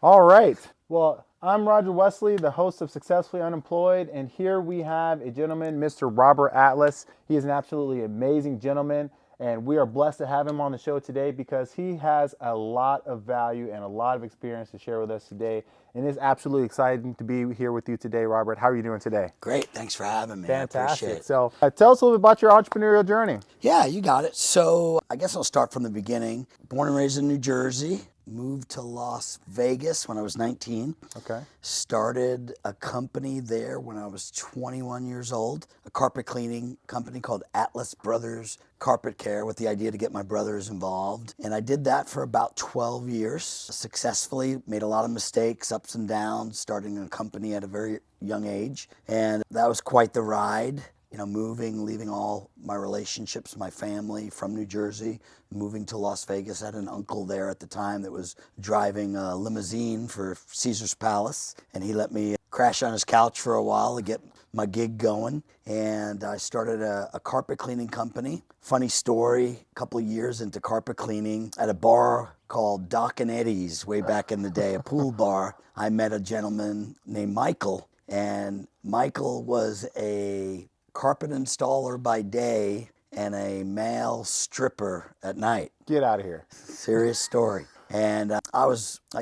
All right. Well, I'm Roger Wesley, the host of Successfully Unemployed, and here we have a gentleman, Mr. Robert Atlas. He is an absolutely amazing gentleman, and we are blessed to have him on the show today because he has a lot of value and a lot of experience to share with us today. And it's absolutely exciting to be here with you today, Robert. How are you doing today? Great. Thanks for having me. I appreciate Fantastic. it. So, tell us a little bit about your entrepreneurial journey. Yeah, you got it. So I guess I'll start from the beginning. Born and raised in New Jersey, moved to Las Vegas when I was 19. Okay. Started a company there when I was 21 years old, a carpet cleaning company called Atlas Brothers Carpet Care, with the idea to get my brothers involved. And I did that for about 12 years, successfully, made a lot of mistakes, ups and downs, starting a company at a very young age. And that was quite the ride. Moving, leaving all my relationships, my family from New Jersey, moving to Las Vegas. I had an uncle there at the time that was driving a limousine for Caesar's Palace, and he let me crash on his couch for a while to get my gig going. And I started a carpet cleaning company. Funny story, a couple of years into carpet cleaning at a bar called Doc and Eddie's way back in the day, a pool bar. I met a gentleman named Michael, and Michael was a carpet installer by day and a male stripper at night. Get out of here. Serious story. And I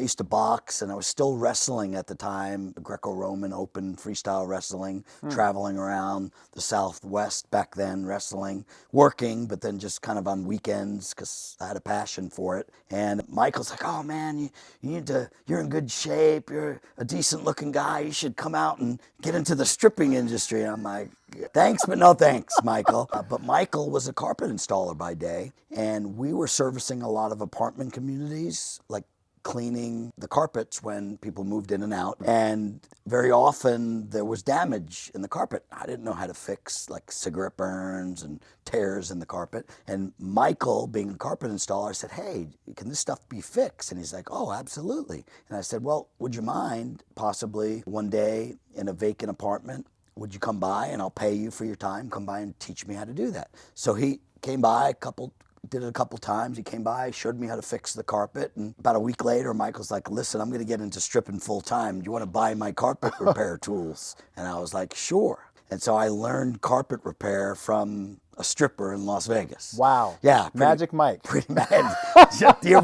used to box, and I was still wrestling at the time, Greco-Roman open freestyle wrestling, traveling around the Southwest back then, wrestling, working, but then just kind of on weekends because I had a passion for it. And Michael's like, "Oh man, you're in good shape. You're a decent looking guy. You should come out and get into the stripping industry." And I'm like, "Thanks, but no thanks, Michael." But Michael was a carpet installer by day, and we were servicing a lot of apartment communities, like cleaning the carpets when people moved in and out. And very often there was damage in the carpet. I didn't know how to fix like cigarette burns and tears in the carpet. And Michael, being a carpet installer, said, "Hey, can this stuff be fixed?" And he's like, "Oh, absolutely." And I said, "Well, would you mind possibly one day in a vacant apartment, would you come by and I'll pay you for your time? Come by and teach me how to do that." So he came by did it a couple times. He came by, showed me how to fix the carpet. And about a week later, Michael's like, "Listen, I'm going to get into stripping full time. Do you want to buy my carpet repair tools?" And I was like, "Sure." And so I learned carpet repair from a stripper in Las Vegas. Wow. Yeah. Magic Mike. Pretty mad. The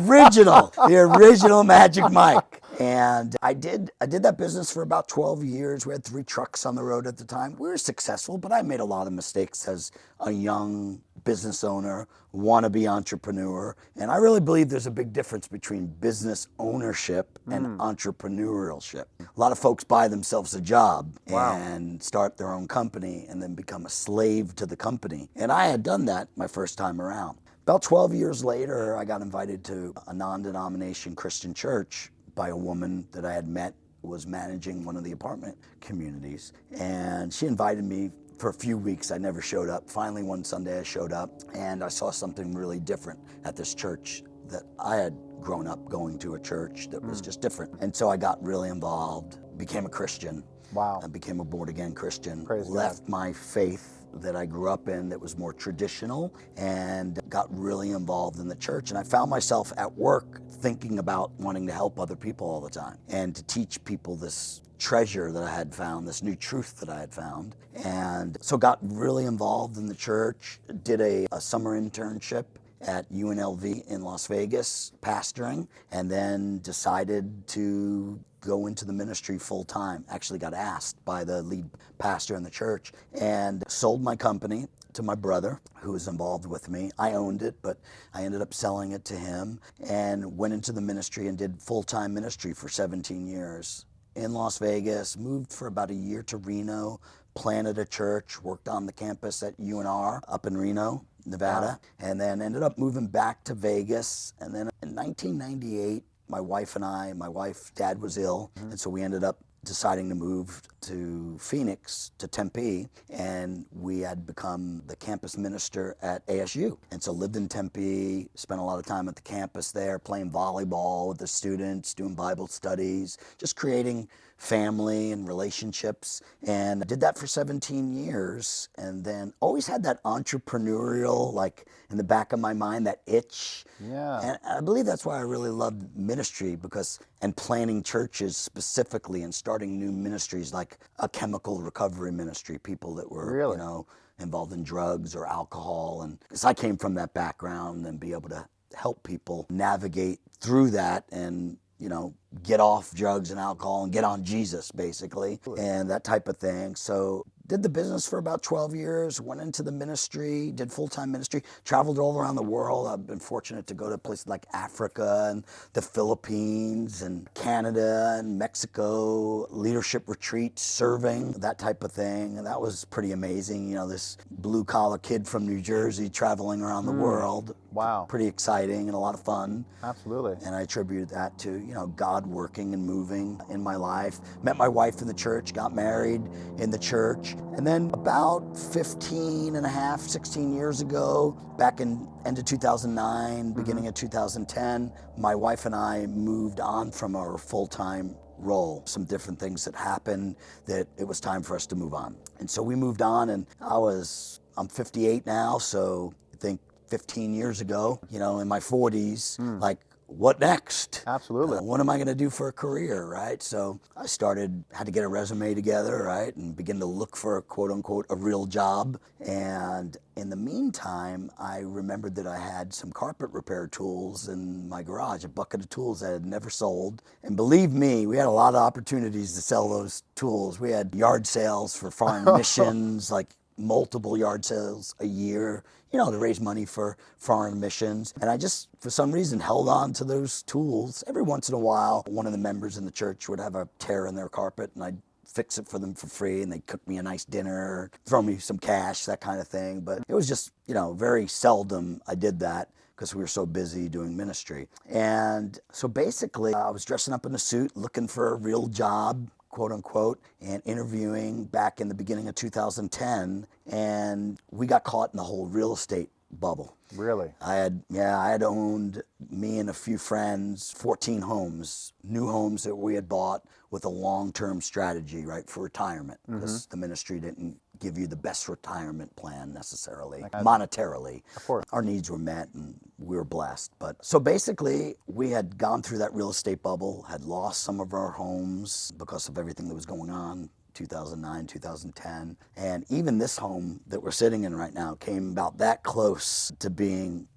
original Magic Mike. And I did that business for about 12 years. We had 3 trucks on the road at the time. We were successful, but I made a lot of mistakes as a young business owner, wannabe entrepreneur. And I really believe there's a big difference between business ownership and entrepreneurship. A lot of folks buy themselves a job and start their own company and then become a slave to the company. And I had done that my first time around. About 12 years later, I got invited to a non-denomination Christian church by a woman that I had met, who was managing one of the apartment communities. And she invited me for a few weeks. I never showed up. Finally, one Sunday I showed up, and I saw something really different at this church that I had grown up going to, a church that was just different. And so I got really involved, became a Christian. Wow. I became a born-again Christian. Praise left God. my faith that I grew up in that was more traditional, and got really involved in the church. And I found myself at work thinking about wanting to help other people all the time and to teach people this treasure that I had found, this new truth that I had found. And so got really involved in the church, did a summer internship at UNLV in Las Vegas, pastoring, and then decided to go into the ministry full time. Actually got asked by the lead pastor in the church, and sold my company to my brother, who was involved with me. I owned it, but I ended up selling it to him, and went into the ministry and did full-time ministry for 17 years in Las Vegas. Moved for about a year to Reno, planted a church, worked on the campus at UNR up in Reno, Nevada, and then ended up moving back to Vegas. And then in 1998, my wife, dad was ill, and so we ended up deciding to move to Phoenix, to Tempe, and we had become the campus minister at ASU. And so lived in Tempe, spent a lot of time at the campus there, playing volleyball with the students, doing Bible studies, just creating family and relationships. And I did that for 17 years, and then always had that entrepreneurial, like in the back of my mind, that itch. Yeah. And I believe that's why I really loved ministry, because, and planning churches specifically and starting new ministries like a chemical recovery ministry, people that were, Really? you know, involved in drugs or alcohol. And because I came from that background, and be able to help people navigate through that and, you know, get off drugs and alcohol and get on Jesus, basically, and that type of thing. So did the business for about 12 years, went into the ministry, did full-time ministry, traveled all around the world. I've been fortunate to go to places like Africa and the Philippines and Canada and Mexico, leadership retreats, serving, that type of thing. And that was pretty amazing. You know, this blue-collar kid from New Jersey traveling around the world. Wow. Pretty exciting and a lot of fun. Absolutely. And I attributed that to, you know, God working and moving in my life. Met my wife in the church, got married in the church. And then about 15 and a half, 16 years ago, back in end of 2009, beginning of 2010, my wife and I moved on from our full-time role. Some different things that happened that it was time for us to move on. And so we moved on, and I'm 58 now, so I think 15 years ago, you know, in my 40s, like, what next? Absolutely. What am I going to do for a career, right? So I had to get a resume together, right, and begin to look for a quote unquote a real job. And in the meantime, I remembered that I had some carpet repair tools in my garage, a bucket of tools I had never sold. And believe me, we had a lot of opportunities to sell those tools. We had yard sales for foreign missions, like multiple yard sales a year, you know, to raise money for foreign missions. And I just, for some reason, held on to those tools. Every once in a while, one of the members in the church would have a tear in their carpet, and I'd fix it for them for free, and they'd cook me a nice dinner, throw me some cash, that kind of thing. But it was just, you know, very seldom I did that, because we were so busy doing ministry. And so basically, I was dressing up in a suit, looking for a real job, quote unquote, and interviewing back in the beginning of 2010, and we got caught in the whole real estate bubble. Really? I had owned, me and a few friends, 14 homes, new homes that we had bought with a long-term strategy, right, for retirement, because the ministry didn't give you the best retirement plan necessarily, monetarily. Of course. Our needs were met, and we were blessed. But so basically, we had gone through that real estate bubble, had lost some of our homes because of everything that was going on, 2009, 2010. And even this home that we're sitting in right now came about that close to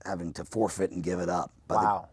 having to forfeit and give it up. Wow.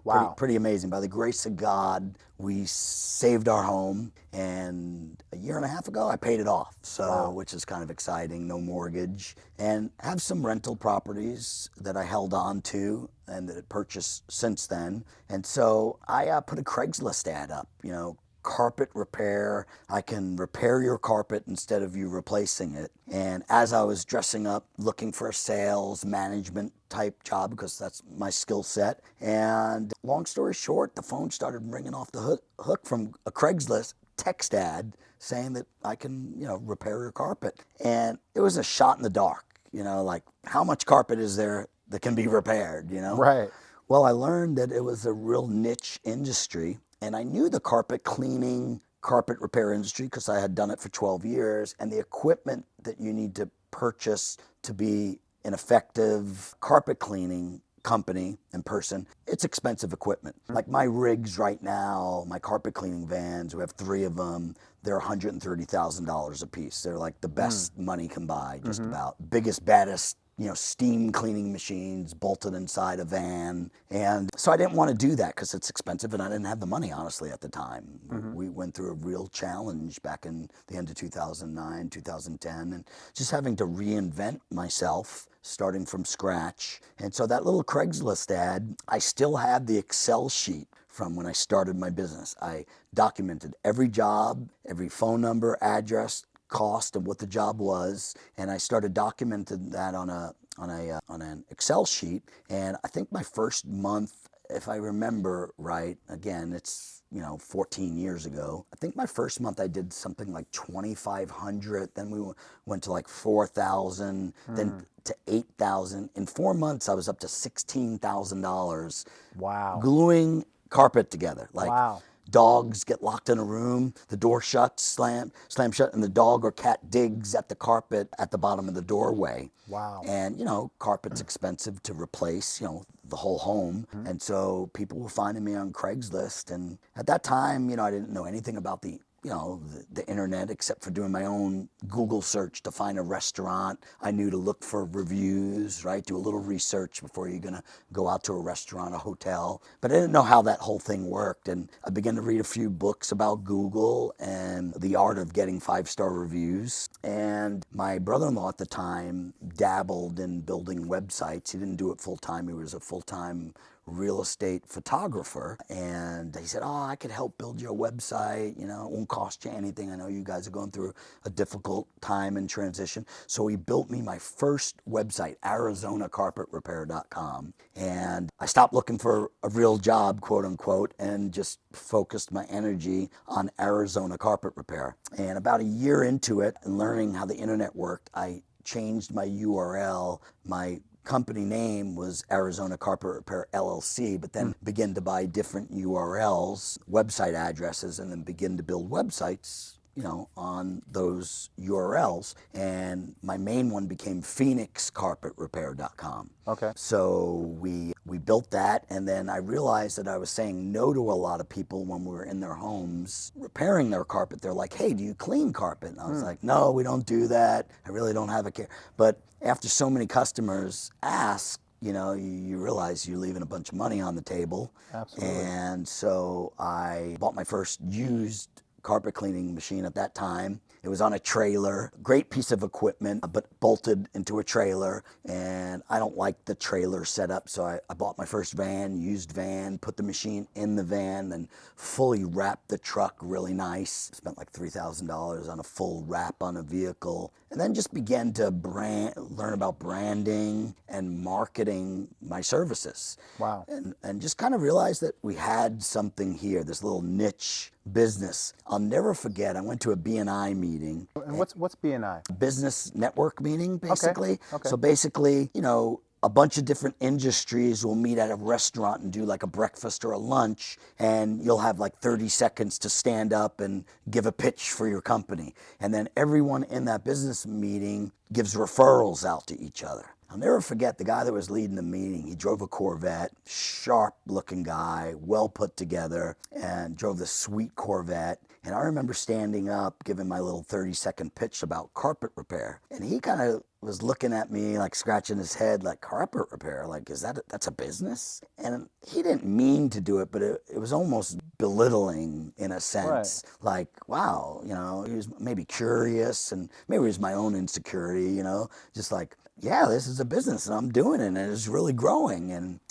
Wow. Pretty amazing. By the grace of God, we saved our home, and a year and a half ago, I paid it off. So, which is kind of exciting, no mortgage, and have some rental properties that I held on to and that I purchased since then. And so I put a Craigslist ad up, you know, carpet repair. I can repair your carpet instead of you replacing it. And as I was dressing up, looking for a sales management type job, because that's my skill set. And long story short, the phone started ringing off the hook from a Craigslist text ad saying that I can, you know, repair your carpet. And it was a shot in the dark, you know, like, how much carpet is there that can be repaired, you know? Right. Well, I learned that it was a real niche industry. And I knew the carpet repair industry, because I had done it for 12 years, and the equipment that you need to purchase to be an effective carpet cleaning company and person, it's expensive equipment. Like my rigs right now, my carpet cleaning vans, we have 3 of them, they're $130,000 a piece. They're like the best money can buy, just about. Biggest, baddest, you know, steam cleaning machines bolted inside a van. And so I didn't want to do that because it's expensive, and I didn't have the money, honestly, at the time. We went through a real challenge back in the end of 2009, 2010, and just having to reinvent myself, starting from scratch. And so that little Craigslist ad, I still have the Excel sheet from when I started my business. I documented every job, every phone number, address, cost, and what the job was, and I started documenting that on an Excel sheet. And I think my first month if I remember right, again, it's, 14 years ago. I think my first month I did something like 2,500. Then we went to like 4,000, then to 8,000. In 4 months, I was up to $16,000 Wow. gluing carpet together. Like, Wow. dogs get locked in a room, the door shuts, slam shut, and the dog or cat digs at the carpet at the bottom of the doorway. Wow. And, carpet's expensive to replace, the whole home. And so people were finding me on Craigslist. And at that time, I didn't know anything about the internet, except for doing my own Google search to find a restaurant. I knew to look for reviews, right? Do a little research before you're going to go out to a restaurant, a hotel. But I didn't know how that whole thing worked. And I began to read a few books about Google and the art of getting 5-star reviews. And my brother-in-law at the time dabbled in building websites. He didn't do it full time. He was a full-time real estate photographer, and he said, I could help build your website, it won't cost you anything. I know you guys are going through a difficult time in transition. So he built me my first website, arizonacarpetrepair.com. And I stopped looking for a real job, quote unquote, and just focused my energy on Arizona carpet repair. And about a year into it and learning how the internet worked, I changed my URL. My company name was Arizona Carpet Repair LLC, but then began to buy different URLs, website addresses, and then begin to build websites, on those URLs. And my main one became phoenixcarpetrepair.com. Okay. So we built that, and then I realized that I was saying no to a lot of people when we were in their homes repairing their carpet. They're like, hey, do you clean carpet? And I was like, no, we don't do that. I really don't have a care. But after so many customers ask, you realize you're leaving a bunch of money on the table. Absolutely. And so I bought my first used carpet cleaning machine at that time. It was on a trailer, great piece of equipment, but bolted into a trailer. And I don't like the trailer setup, so I bought my first van, used van, put the machine in the van, then fully wrapped the truck really nice. Spent like $3,000 on a full wrap on a vehicle. And then just began to learn about branding and marketing my services. Wow. And just kind of realized that we had something here, this little niche business. I'll never forget, I went to a BNI meeting. And what's BNI? Business network meeting, basically. Okay. So basically, a bunch of different industries will meet at a restaurant and do like a breakfast or a lunch, and you'll have like 30 seconds to stand up and give a pitch for your company. And then everyone in that business meeting gives referrals out to each other. I'll never forget the guy that was leading the meeting. He drove a Corvette, sharp looking guy, well put together, and drove this sweet Corvette. And I remember standing up, giving my little 30-second pitch about carpet repair. And he kind of was looking at me, like scratching his head, like, carpet repair? Like, that's a business? And he didn't mean to do it, but it was almost belittling in a sense. Right. Like, wow, he was maybe curious, and maybe it was my own insecurity, just like, yeah, this is a business and I'm doing it and it's really growing. And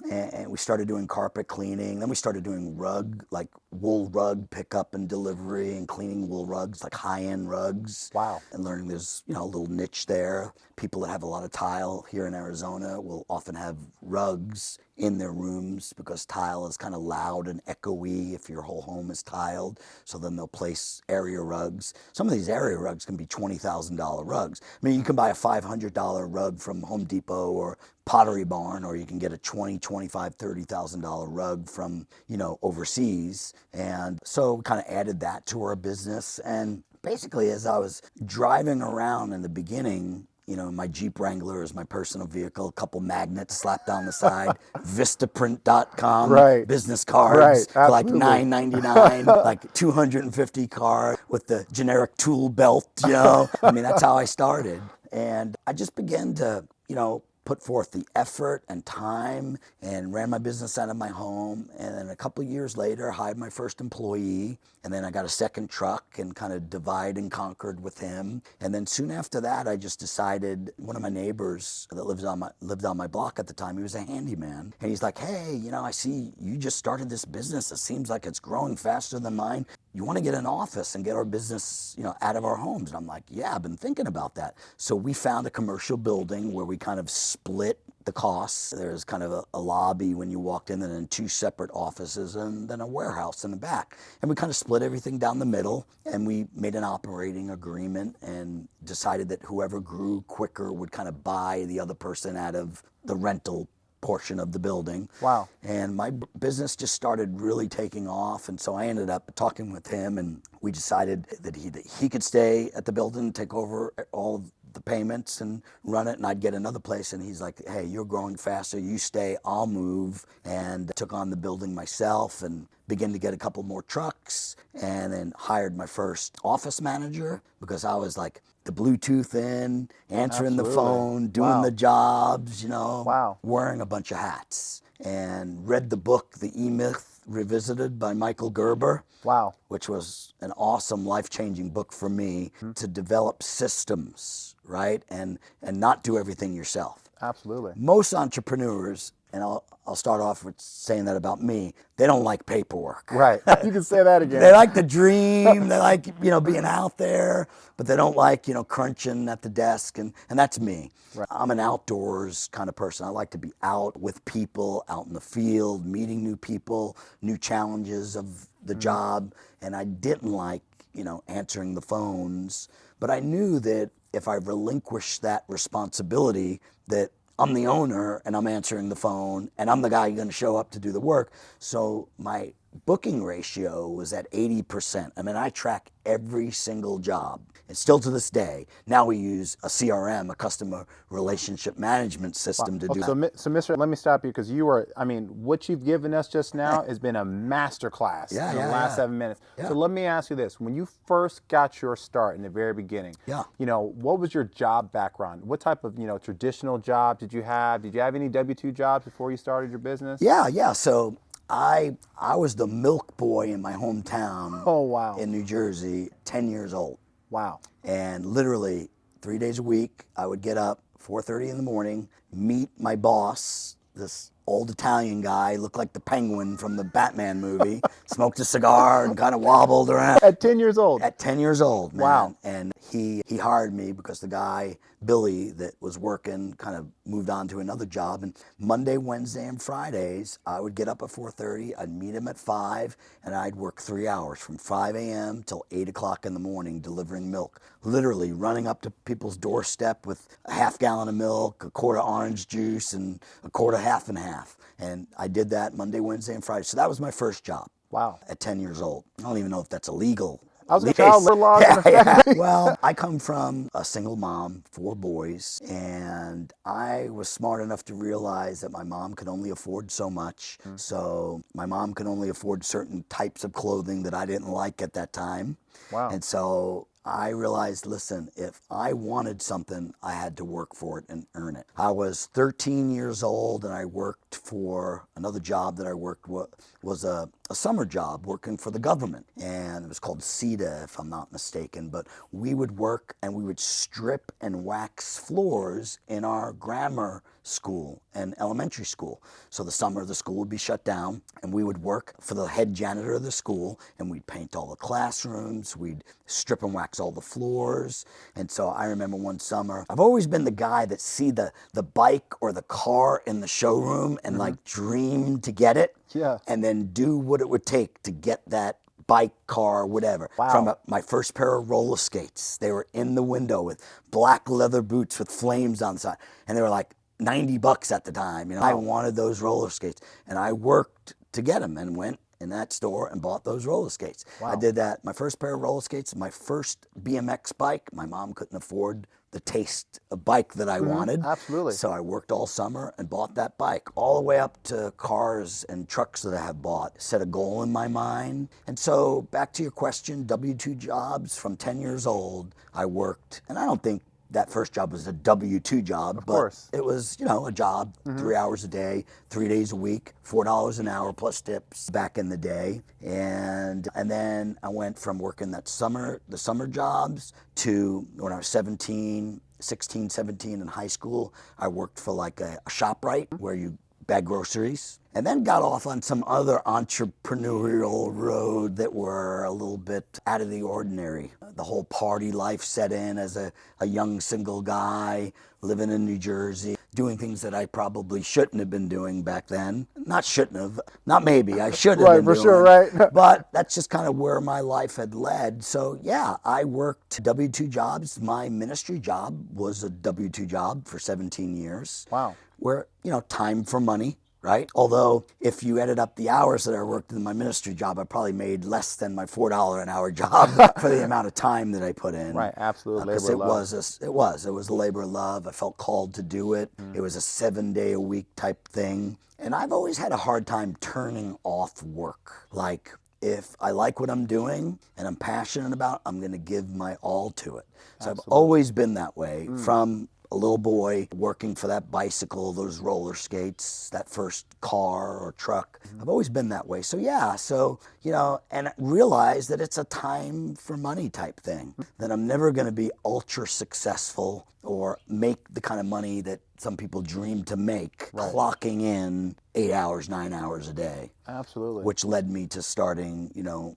we started doing carpet cleaning. Then we started doing like wool rug pickup and delivery and cleaning wool rugs, like high-end rugs. Wow. And learning there's, a little niche there. People that have a lot of tile here in Arizona will often have rugs in their rooms because tile is kind of loud and echoey if your whole home is tiled. So then they'll place area rugs. Some of these area rugs can be $20,000 rugs. I mean, you can buy a $500 rug from Home Depot or Pottery Barn, or you can get a $20,000, $25,000, $30,000 rug from, overseas. And so we kind of added that to our business. And basically, as I was driving around in the beginning, my Jeep Wrangler is my personal vehicle, a couple magnets slapped down the side, vistaprint.com, right. business cards, right. like $9.99, like 250 card with the generic tool belt, I mean, that's how I started. And I just began to, put forth the effort and time and ran my business out of my home. And then a couple of years later, hired my first employee. And then I got a second truck and kind of divide and conquered with him. And then soon after that, I just decided, one of my neighbors that lived on my block at the time, he was a handyman. And he's like, hey, I see you just started this business. It seems like it's growing faster than mine. You want to get an office and get our business, out of our homes? And I'm like, yeah, I've been thinking about that. So we found a commercial building where we kind of split the costs. There's kind of a lobby when you walked in, and then 2 separate offices, and then a warehouse in the back. And we kind of split everything down the middle, and we made an operating agreement and decided that whoever grew quicker would kind of buy the other person out of the rental portion of the building. Wow. And my business just started really taking off. And so I ended up talking with him, and we decided that he could stay at the building, take over all of the payments and run it, and I'd get another place. And he's like, hey, you're growing faster, you stay, I'll move. And took on the building myself and began to get a couple more trucks, and then hired my first office manager, because I was like the Bluetooth in, answering the phone, doing the jobs, you know, wearing a bunch of hats. And read the book, The E-Myth Revisited by Michael Gerber. Wow. Which was an awesome, life-changing book for me to develop systems, right? And not do everything yourself. Absolutely. Most entrepreneurs, and I'll start off with saying that about me, they don't like paperwork. Right. You can say that again. They like the dream, they like, you know, being out there, but they don't like, you know, crunching at the desk, and that's me. Right. I'm an outdoors kind of person. I like to be out with people, out in the field, meeting new people, new challenges of the job, and I didn't like, you know, answering the phones, but I knew that if I relinquished that responsibility, that I'm the owner and I'm answering the phone and I'm the guy going to show up to do the work. So my booking ratio was at 80%. I mean, I track every single job. And still to this day, now we use a CRM, a customer relationship management system to do that. So, Mr., let me stop you, because you are, I mean, what you've given us just now has been a masterclass in the last 7 minutes. Yeah. So let me ask you this. When you first got your start in the very beginning, you know, what was your job background? What type of, you know, traditional job did you have? Did you have any W-2 jobs before you started your business? Yeah. So I was the milk boy in my hometown in New Jersey, 10 years old. Wow. And literally 3 days a week, I would get up 4:30 in the morning, meet my boss, this old Italian guy, looked like the Penguin from the Batman movie, smoked a cigar and kind of wobbled around. At 10 years old? At 10 years old, man. Wow. And he hired me because the guy, Billy, that was working kind of moved on to another job. And Monday, Wednesday, and Fridays, I would get up at 4:30, I'd meet him at 5, and I'd work 3 hours from 5 a.m. till 8 o'clock in the morning delivering milk. Literally running up to people's doorstep with a half gallon of milk, a quart of orange juice, and a quart of half and half. And I did that Monday, Wednesday, and Friday. So that was my first job. Wow. At 10 years old. I don't even know if that's illegal. I was going to child labor laws in effect. Well, I come from a single mom, 4 boys, and I was smart enough to realize that my mom could only afford so much. So my mom could only afford certain types of clothing that I didn't like at that time. Wow. And so I realized, listen, if I wanted something, I had to work for it and earn it. I was 13 years old, and I worked for another job that I worked with was a summer job working for the government. And it was called CETA, if I'm not mistaken. But we would work and we would strip and wax floors in our grammar school and elementary school. So the summer the school would be shut down, and we would work for the head janitor of the school, and we'd paint all the classrooms, we'd strip and wax all the floors. And so I remember one summer, I've always been the guy that see the bike or the car in the showroom and like dream to get it, and then do what it would take to get that bike, car, whatever. Wow. From my first pair of roller skates, they were in the window with black leather boots with flames on the side, and they were like $90 at the time. You know, I wanted those roller skates, and I worked to get them and went in that store and bought those roller skates. Wow. I did that. My first pair of roller skates, my first BMX bike. My mom couldn't afford the taste of bike that I wanted. Absolutely. So I worked all summer and bought that bike, all the way up to cars and trucks that I have bought. Set a goal in my mind. And so back to your question, W-2 jobs from 10 years old, I worked, and I don't think that first job was a W-2 job, of course. It was, you know, a job, 3 hours a day, 3 days a week, $4 an hour plus tips back in the day. And then I went from working the summer jobs to when I was 16, 17 in high school, I worked for like a ShopRite where you bag groceries, and then got off on some other entrepreneurial road that were a little bit out of the ordinary. The whole party life set in as a young single guy living in New Jersey. doing things that I probably shouldn't have been doing back then. Not shouldn't have, not maybe, I should have Right, been for doing. sure, right? But that's just kind of where my life had led. So yeah, I worked W-2 jobs. My ministry job was a W-2 job for 17 years. Wow. Where, time for money, right? Although if you added up the hours that I worked in my ministry job, I probably made less than my $4 an hour job for the amount of time that I put in. Right, absolute labor Because of love. it was a labor of love. I felt called to do it. It was a 7-day-a-week type thing. And I've always had a hard time turning off work. Like, if I like what I'm doing and I'm passionate about, I'm going to give my all to it. So I've always been that way from a little boy working for that bicycle, those roller skates, that first car or truck. I've always been that way. So yeah, and realize that it's a time for money type thing, that I'm never going to be ultra successful or make the kind of money that some people dream to make, clocking in 8 hours, 9 hours a day. Absolutely. Which led me to starting,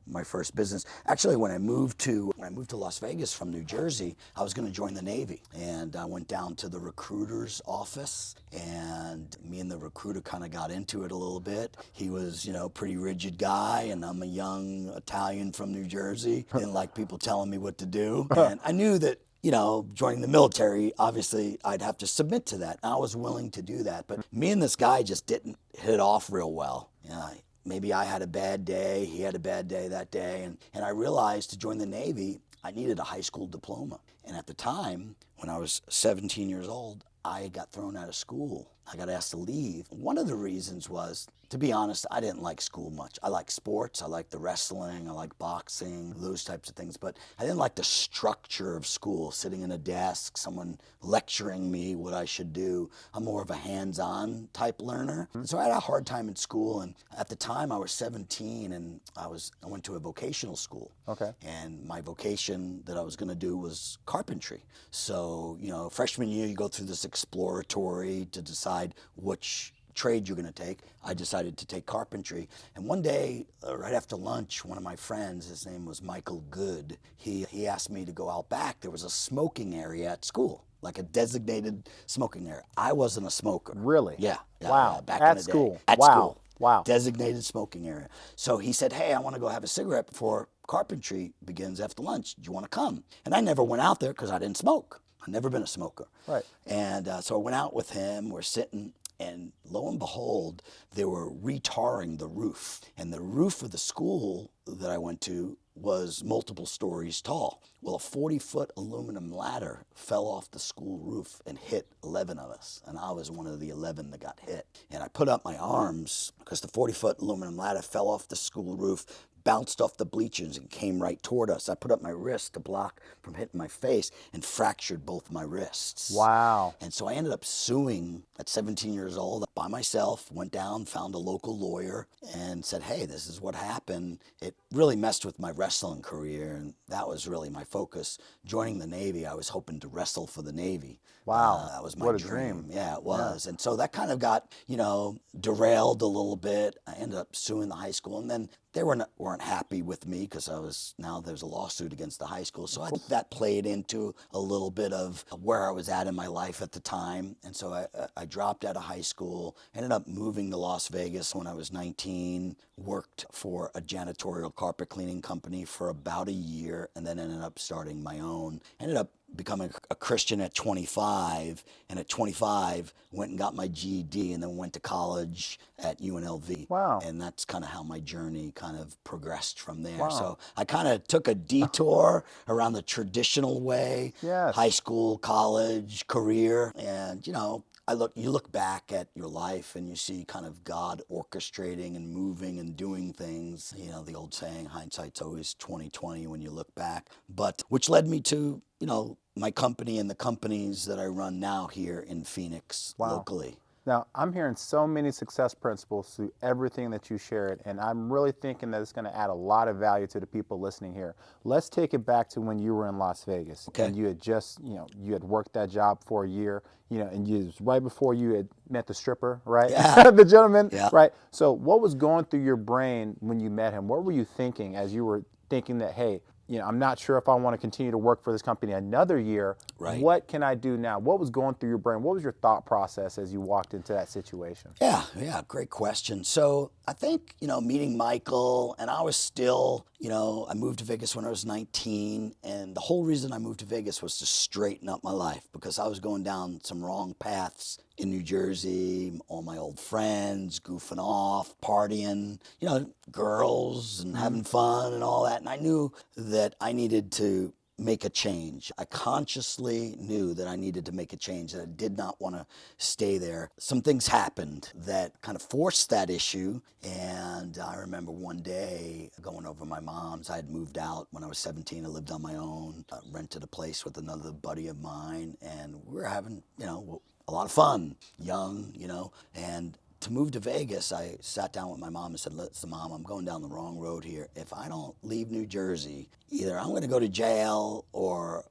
my first business. Actually, when I moved to Las Vegas from New Jersey, I was going to join the Navy, and I went down to the recruiter's office, and me and the recruiter kind of got into it a little bit. He was, pretty rigid guy, and I'm a young Italian from New Jersey. Didn't like people telling me what to do, and I knew that, joining the military, obviously I'd have to submit to that. I was willing to do that, but me and this guy just didn't hit it off real well. Maybe I had a bad day, he had a bad day that day, and I realized to join the Navy, I needed a high school diploma. And at the time, when I was 17 years old, I got thrown out of school. I got asked to leave. One of the reasons was, to be honest, I didn't like school much. I like sports, I like the wrestling, I like boxing, those types of things, but I didn't like the structure of school, sitting in a desk, someone lecturing me what I should do. I'm more of a hands-on type learner. So I had a hard time in school, and at the time I was 17, and I went to a vocational school. Okay. And my vocation that I was going to do was carpentry. So, freshman year you go through this exploratory to decide which trade you're going to take. I decided to take carpentry. And one day, right after lunch, one of my friends, his name was Michael Good, he asked me to go out back. There was a smoking area at school, like a designated smoking area. I wasn't a smoker. Really? Yeah. Wow. Back At in the day. school. At Wow. school. Wow. Designated smoking area. So he said, hey, I want to go have a cigarette before carpentry begins after lunch. Do you want to come? And I never went out there because I didn't smoke. I've never been a smoker. Right. And so I went out with him. We're sitting, and lo and behold, they were retarring the roof. And the roof of the school that I went to was multiple stories tall. Well, a 40-foot aluminum ladder fell off the school roof and hit 11 of us. And I was one of the 11 that got hit. And I put up my arms because the 40-foot aluminum ladder fell off the school roof, bounced off the bleachers and came right toward us. I put up my wrist to block from hitting my face and fractured both my wrists. Wow. And so I ended up suing at 17 years old by myself, went down, found a local lawyer and said, hey, this is what happened. It really messed with my wrestling career, and that was really my focus. Joining the Navy, I was hoping to wrestle for the Navy. Wow. That was my What a dream. dream. Yeah, it was. Yeah. And so that kind of got, derailed a little bit. I ended up suing the high school, and then they weren't happy with me because there's a lawsuit against the high school. So I think that played into a little bit of where I was at in my life at the time. And so I dropped out of high school, ended up moving to Las Vegas when I was 19, worked for a janitorial carpet cleaning company for about a year, and then ended up starting my own. Ended up becoming a Christian at 25, and at 25 went and got my GED, and then went to college at UNLV. Wow. And that's kind of how my journey kind of progressed from there. Wow. So I kind of took a detour around the traditional way, Yes. high school, college, career, and you look back at your life and you see kind of God orchestrating and moving and doing things. The old saying, hindsight's always 20/20 when you look back. But which led me to, my company and the companies that I run now here in Phoenix locally. Now, I'm hearing so many success principles through everything that you shared, and I'm really thinking that it's going to add a lot of value to the people listening here. Let's take it back to when you were in Las Vegas. Okay. And you had just, you had worked that job for a year, and it was right before you had met the stripper, right? Yeah. The gentleman, Yeah. right? So what was going through your brain when you met him? What were you thinking as you were thinking that, hey, I'm not sure if I want to continue to work for this company another year. Right. What can I do now? What was going through your brain? What was your thought process as you walked into that situation? Yeah, great question. So I think, meeting Michael, and I was still, I moved to Vegas when I was 19, and the whole reason I moved to Vegas was to straighten up my life because I was going down some wrong paths in New Jersey, all my old friends, goofing off, partying, girls and having fun and all that. And I knew that I needed to make a change. I consciously knew that I needed to make a change, that I did not want to stay there. Some things happened that kind of forced that issue. And I remember one day going over to my mom's. I had moved out when I was 17. I lived on my own, rented a place with another buddy of mine, and we were having, a lot of fun, young, and to move to Vegas, I sat down with my mom and said, listen, Mom, I'm going down the wrong road here. If I don't leave New Jersey, either I'm going to go to jail or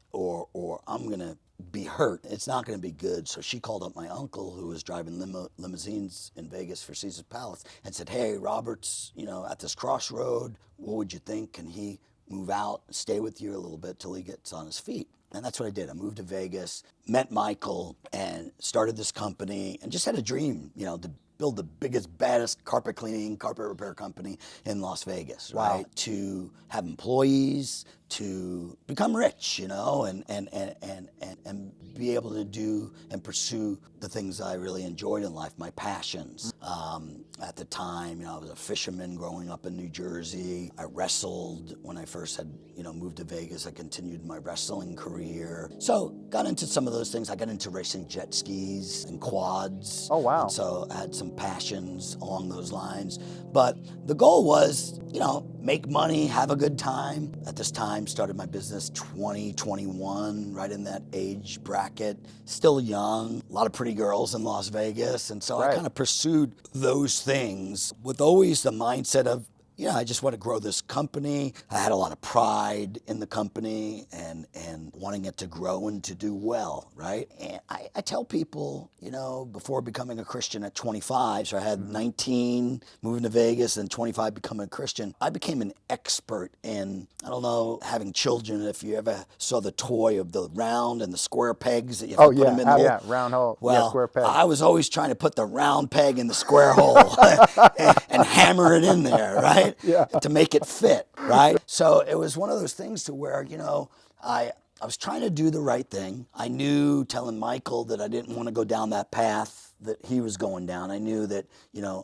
I'm going to be hurt. It's not going to be good. So she called up my uncle, who was driving limousines in Vegas for Caesar's Palace, and said, hey, Robert's, at this crossroad. What would you think? Can he move out and stay with you a little bit till he gets on his feet? And that's what I did. I moved to Vegas, met Michael, and started this company, and just had a dream, to build the biggest, baddest carpet cleaning, carpet repair company in Las Vegas, right? To have employees, to become rich, and be able to do and pursue the things I really enjoyed in life, my passions. At the time, I was a fisherman growing up in New Jersey. I wrestled when I first had, moved to Vegas. I continued my wrestling career. So got into some of those things. I got into racing jet skis and quads. Oh, wow. And so I had some passions along those lines. But the goal was, make money, have a good time. At this time, started my business 20, 21, right in that age bracket. Still young, a lot of pretty girls in Las Vegas. And so I kind of pursued those things with always the mindset of, I just want to grow this company. I had a lot of pride in the company and wanting it to grow and to do well, right? And I tell people, before becoming a Christian at 25, so I had 19, moving to Vegas, and 25 becoming a Christian, I became an expert in, I don't know, having children. If you ever saw the toy of the round and the square pegs that you have to put them in the hole. Round hole, well, square peg. I was always trying to put the round peg in the square hole and hammer it in there, right? To make it fit, right? So it was one of those things to where, I was trying to do the right thing. I knew, telling Michael, that I didn't want to go down that path that he was going down. I knew that,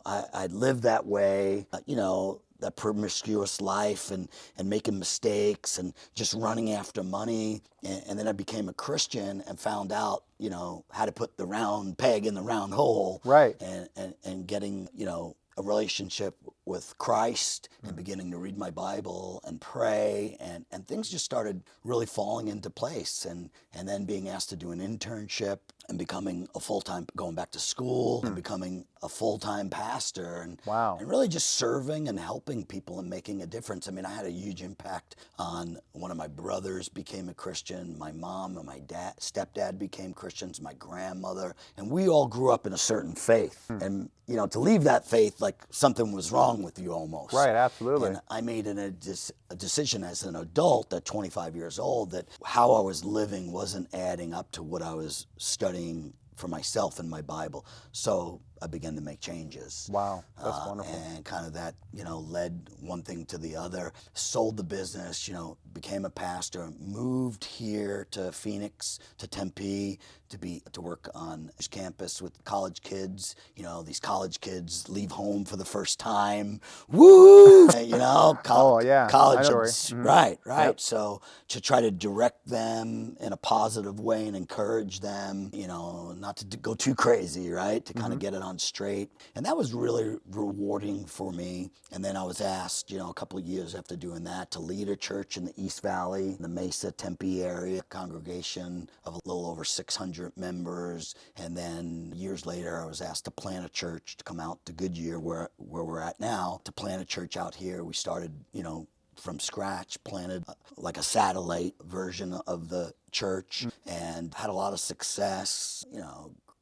I'd lived that way, that promiscuous life and making mistakes and just running after money. And then I became a Christian and found out, how to put the round peg in the round hole. Right. And getting, a relationship with Christ and beginning to read my Bible and pray, and things just started really falling into place, and then being asked to do an internship and becoming a full-time, going back to school and becoming a full-time pastor, and really just serving and helping people and making a difference. I mean, I had a huge impact on one of my brothers became a Christian, my mom and my stepdad became Christians, my grandmother, and we all grew up in a certain faith. And to leave that faith, like something was wrong with you almost. Right, absolutely. And I made a decision as an adult at 25 years old that how I was living wasn't adding up to what I was studying for myself in my Bible. So I began to make changes. Wow, that's wonderful. And kind of that, led one thing to the other. Sold the business, became a pastor, moved here to Phoenix, to Tempe, to work on this campus with college kids. These college kids leave home for the first time. Woo! College. Right. Yep. So to try to direct them in a positive way and encourage them, not to go too crazy, right? To kind of get it on straight. And that was really rewarding for me. And then I was asked, a couple of years after doing that, to lead a church in the East Valley, the Mesa, Tempe area, congregation of a little over 600 members. And then years later, I was asked to plant a church, to come out to Goodyear, where we're at now, to plant a church out here. We started, from scratch, planted like a satellite version of the church, and had a lot of success,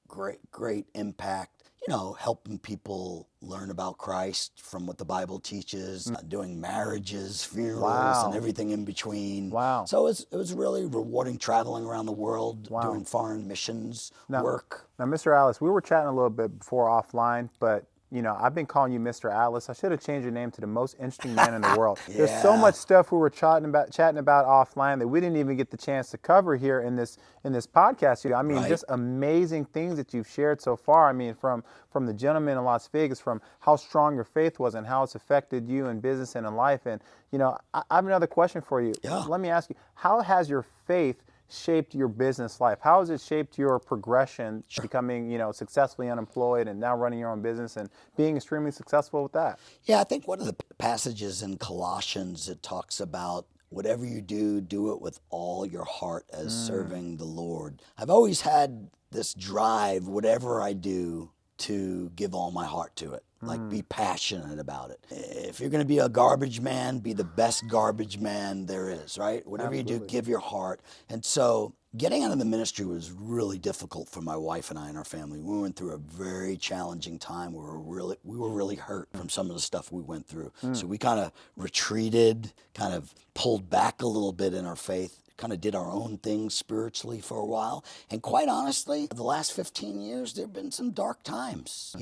great impact, helping people learn about Christ from what the Bible teaches, doing marriages, funerals, and Wow. everything in between. Wow. So it was really rewarding traveling around the world, Wow. doing foreign missions Now, work. now, Mr. Atlas, we were chatting a little bit before offline, but I've been calling you Mr. Atlas. I should have changed your name to the most interesting man in the world. There's so Yeah. much stuff we were chatting about offline that we didn't even get the chance to cover here in this podcast. I mean, Right. just amazing things that you've shared so far. I mean, from the gentleman in Las Vegas, from how strong your faith was and how it's affected you in business and in life. And I have another question for you. Yeah. Let me ask you, how has your faith shaped your business life? How has it shaped your progression, becoming, successfully unemployed and now running your own business and being extremely successful with that? Yeah, I think one of the passages in Colossians, it talks about whatever you do, do it with all your heart as serving the Lord. I've always had this drive, whatever I do, to give all my heart to it. Like, be passionate about it. If you're going to be a garbage man, be the best garbage man there is, right? Whatever you do, Absolutely. give your heart. And so getting out of the ministry was really difficult for my wife and I and our family. We went through a very challenging time. We were really hurt from some of the stuff we went through. So we kind of retreated, kind of pulled back a little bit in our faith, kind of did our own thing spiritually for a while. And quite honestly, the last 15 years, there have been some dark times,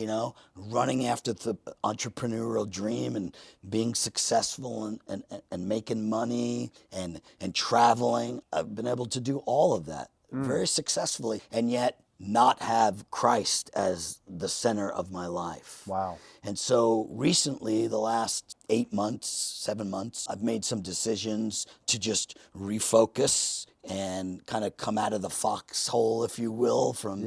running after the entrepreneurial dream and being successful and making money and traveling. I've been able to do all of that very successfully, and yet not have Christ as the center of my life. Wow. And so recently, the last 8 months, 7 months, I've made some decisions to just refocus and kind of come out of the foxhole, if you will, from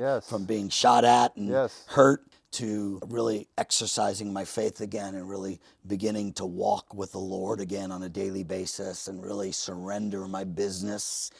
being shot at and hurt, to really exercising my faith again and really beginning to walk with the Lord again on a daily basis and really surrender my business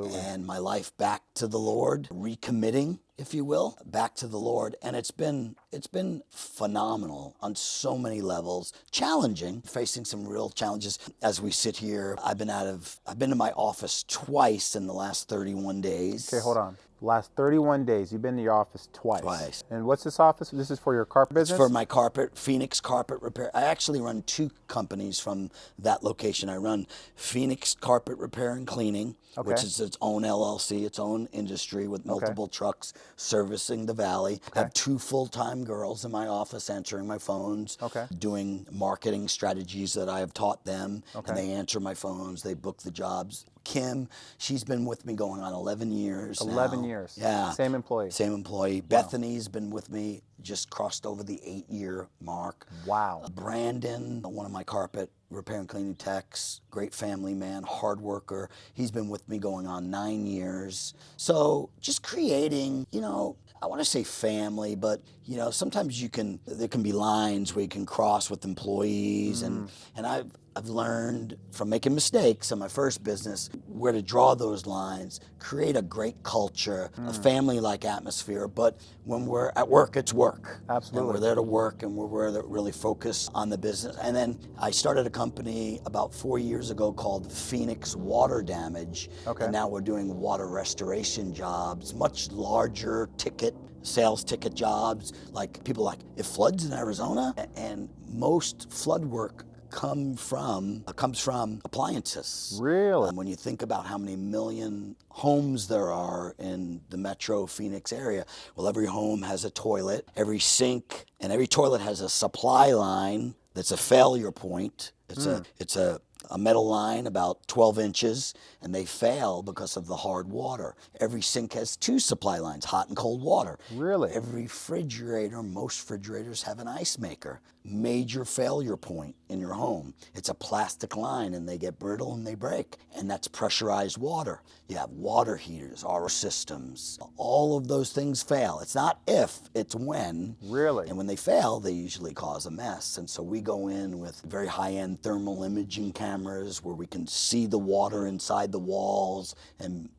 and my life back to the Lord, recommitting, if you will, back to the Lord. And it's been phenomenal on so many levels, challenging, facing some real challenges as we sit here. I've been to my office twice in the last 31 days. Okay, hold on. Last 31 days, you've been to your office twice. Twice. And what's this office? This is for your carpet business? It's for my Phoenix Carpet Repair. I actually run 2 companies from that location. I run Phoenix Carpet Repair and Cleaning, which is its own LLC, its own industry with multiple trucks servicing the valley. I have 2 full-time girls in my office answering my phones, doing marketing strategies that I have taught them, and they answer my phones, they book the jobs. Kim, she's been with me going on 11 years 11 now. years. Yeah. Same employee. Same employee. Wow. Bethany's been with me, just crossed over the 8-year mark. Wow. Brandon, one of my carpet repair and cleaning techs, great family man, hard worker. He's been with me going on 9 years. So just creating, I want to say family, but sometimes there can be lines where you can cross with employees, and I've learned from making mistakes in my first business where to draw those lines, create a great culture, a family-like atmosphere. But when we're at work, it's work. Absolutely. And we're there to work, and we're there to really focus on the business. And then I started a company about 4 years ago called Phoenix Water Damage. Okay. And now we're doing water restoration jobs, much larger sales ticket jobs. Like, people like, it floods in Arizona, and most flood work comes from appliances. Really? When you think about how many million homes there are in the metro Phoenix area, well, every home has a toilet, every sink, and every toilet has a supply line that's a failure point. It's a metal line about 12 inches, and they fail because of the hard water. Every sink has 2 supply lines, hot and cold water. Really? Every refrigerator, most refrigerators have an ice maker. Major failure point in your home. It's a plastic line, and they get brittle and they break, and that's pressurized water. You have water heaters, RO systems. All of those things fail. It's not if, it's when. Really? And when they fail, they usually cause a mess. And so we go in with very high-end thermal imaging cameras where we can see the water inside the walls and,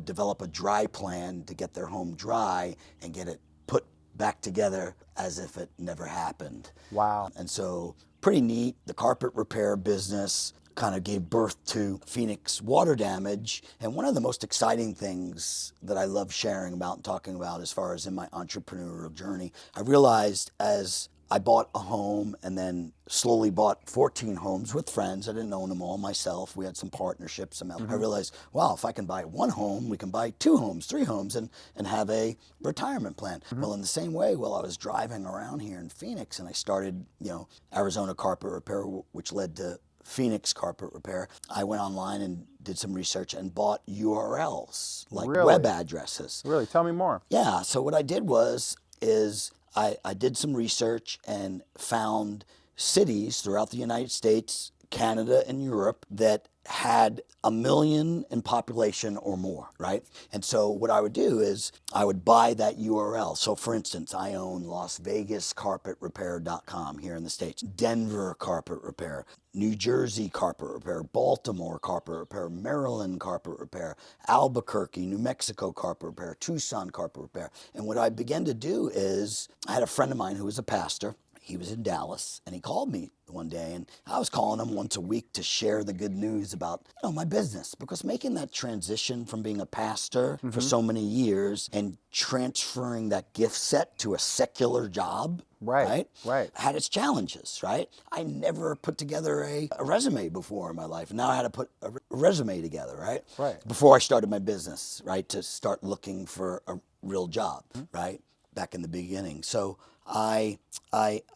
develop a dry plan to get their home dry and get it put back together as if it never happened. Wow. And so pretty neat. The carpet repair business kind of gave birth to Phoenix water damage. And one of the most exciting things that I love sharing about and talking about as far as in my entrepreneurial journey, I realized as I bought a home and then slowly bought 14 homes with friends. I didn't own them all myself. We had some partnerships. I realized, wow, if I can buy one home, we can buy 2 homes, 3 homes, and have a retirement plan. Well, in the same way, while I was driving around here in Phoenix and I started, Arizona Carpet Repair, which led to Phoenix Carpet Repair, I went online and did some research and bought URLs, like web addresses. Really? Tell me more. Yeah, so what I did is I did some research and found cities throughout the United States, Canada, and Europe that had 1 million in population or more, right? And so what I would do is I would buy that URL. So for instance, I own Las Vegas CarpetRepair.com here in the States, Denver Carpet Repair, New Jersey Carpet Repair, Baltimore Carpet Repair, Maryland Carpet Repair, Albuquerque, New Mexico Carpet Repair, Tucson Carpet Repair. And what I began to do is I had a friend of mine who was a pastor. He was in Dallas, and he called me one day, and I was calling him once a week to share the good news about my business, because making that transition from being a pastor for so many years and transferring that gift set to a secular job, right, had its challenges, right? I never put together a resume before in my life. Now I had to put a resume together, right? Before I started my business, right, to start looking for a real job, right, back in the beginning. So I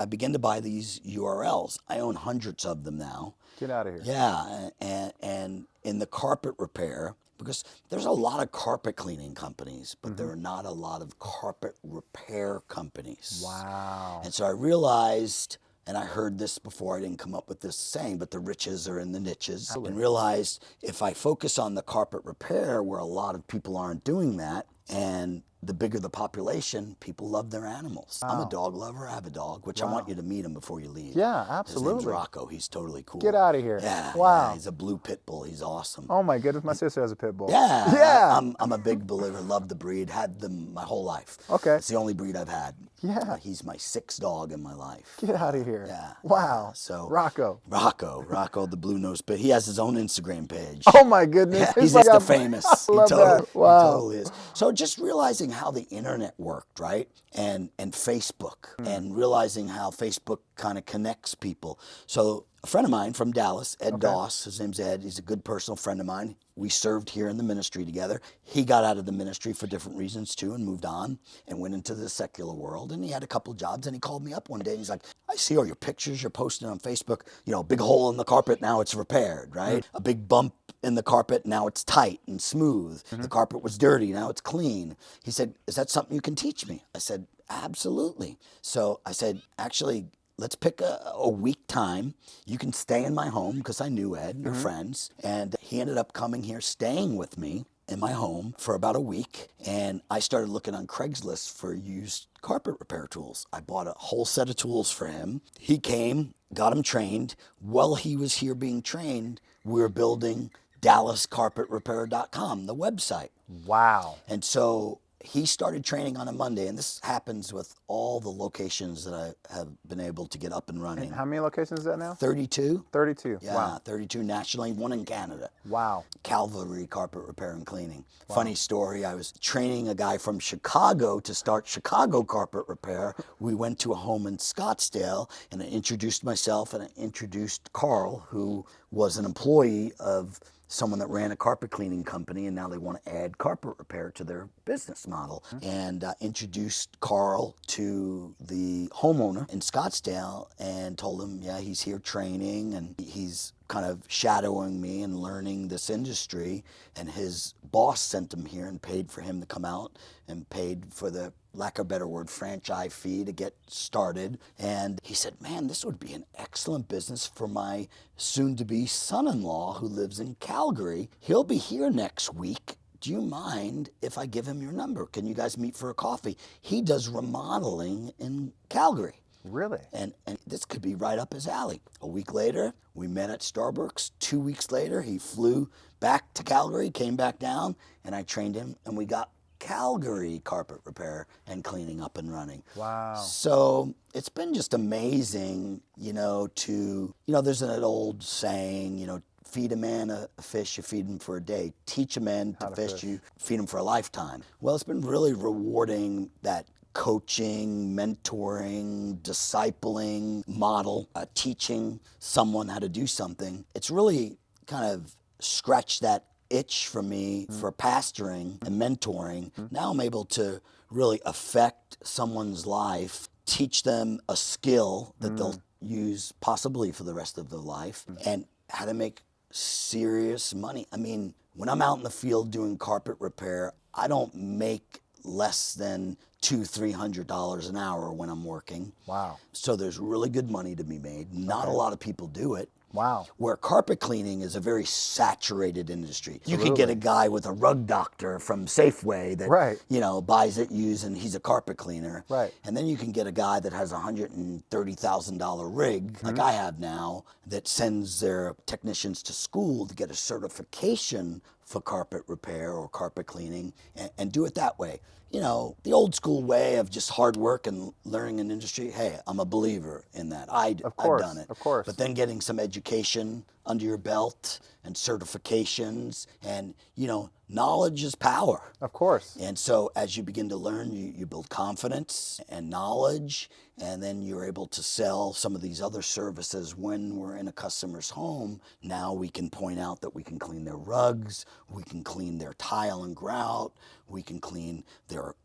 began to buy these URLs. I own hundreds of them now. Get out of here. Yeah, and in the carpet repair, because there's a lot of carpet cleaning companies, but there are not a lot of carpet repair companies. Wow. And so I realized, and I heard this before, I didn't come up with this saying, but the riches are in the niches, and realized if I focus on the carpet repair where a lot of people aren't doing that, and the bigger the population, people love their animals. I'm a dog lover. I have a dog, which I want you to meet him before you leave. Yeah, absolutely. His name's Rocco. He's totally cool. Get out of here. Yeah. Wow. Yeah, he's a blue pit bull. He's awesome. Oh my goodness, my sister has a pit bull. Yeah. Yeah. I'm a big believer. Love the breed. Had them my whole life. Okay. It's the only breed I've had. Yeah. He's my 6th dog in my life. Get out of here. Yeah. Wow. So Rocco the blue nose pit. He has his own Instagram page. Oh my goodness. Yeah, he's Mr. Famous. I love that. Wow. He totally is. So just realizing how the internet worked, right? And Facebook, and realizing how Facebook kind of connects people. So a friend of mine from Dallas, Ed Doss, his name's Ed, he's a good personal friend of mine. We served here in the ministry together. He got out of the ministry for different reasons too and moved on and went into the secular world, and he had a couple jobs, and he called me up one day and he's like, I see all your pictures you're posting on Facebook, big hole in the carpet, now it's repaired, right? A big bump in the carpet, now it's tight and smooth. The carpet was dirty, now it's clean. He said, is that something you can teach me? I said, absolutely. So I said, actually, let's pick a week time. You can stay in my home, because I knew Ed, we're friends. And he ended up coming here, staying with me in my home for about a week. And I started looking on Craigslist for used carpet repair tools. I bought a whole set of tools for him. He came, got him trained. While he was here being trained, we were building DallasCarpetRepair.com, the website. Wow. And so he started training on a Monday, and this happens with all the locations that I have been able to get up and running. And how many locations is that now? 32. 32. Yeah, Wow. 32 nationally, 1 in Canada. Wow. Calvary Carpet Repair and Cleaning. Wow. Funny story, I was training a guy from Chicago to start Chicago Carpet Repair. We went to a home in Scottsdale, and I introduced myself, and I introduced Carl, who was an employee of someone that ran a carpet cleaning company, and now they want to add carpet repair to their business model. And introduced Carl to the homeowner in Scottsdale and told him, yeah, he's here training, and he's kind of shadowing me and learning this industry. And his boss sent him here and paid for him to come out and paid for the, lack of a better word, franchise fee to get started. And he said, man, this would be an excellent business for my soon-to-be son-in-law who lives in Calgary. He'll be here next week. Do you mind if I give him your number? Can you guys meet for a coffee? He does remodeling in Calgary. Really? And this could be right up his alley. A week later, we met at Starbucks. 2 weeks later, he flew back to Calgary, came back down, and I trained him, and we got Calgary Carpet Repair and Cleaning up and running. Wow. So it's been just amazing, there's an old saying, feed a man a fish, you feed him for a day. Teach a man to fish, you feed him for a lifetime. Well, it's been really rewarding, that coaching, mentoring, discipling model, teaching someone how to do something. It's really kind of scratched that itch for me for pastoring and mentoring. Now I'm able to really affect someone's life, teach them a skill that they'll use possibly for the rest of their life, and how to make serious money. I mean, when I'm out in the field doing carpet repair, I don't make less than $200-300 an hour when I'm working. Wow. So there's really good money to be made. Not a lot of people do it. Wow. Where carpet cleaning is a very saturated industry. You could get a guy with a rug doctor from Safeway that, you know, buys it used, and he's a carpet cleaner. Right. And then you can get a guy that has a $130,000 rig, like I have now, that sends their technicians to school to get a certification for carpet repair or carpet cleaning, and do it that way. You know, the old school way of just hard work and learning an industry, hey, I'm a believer in that. I've done it. Of course. But then getting some education under your belt and certifications, and, you know, knowledge is power. Of course. And so as you begin to learn, you build confidence and knowledge, and then you're able to sell some of these other services when we're in a customer's home. Now we can point out that we can clean their rugs, we can clean their tile and grout, we can clean their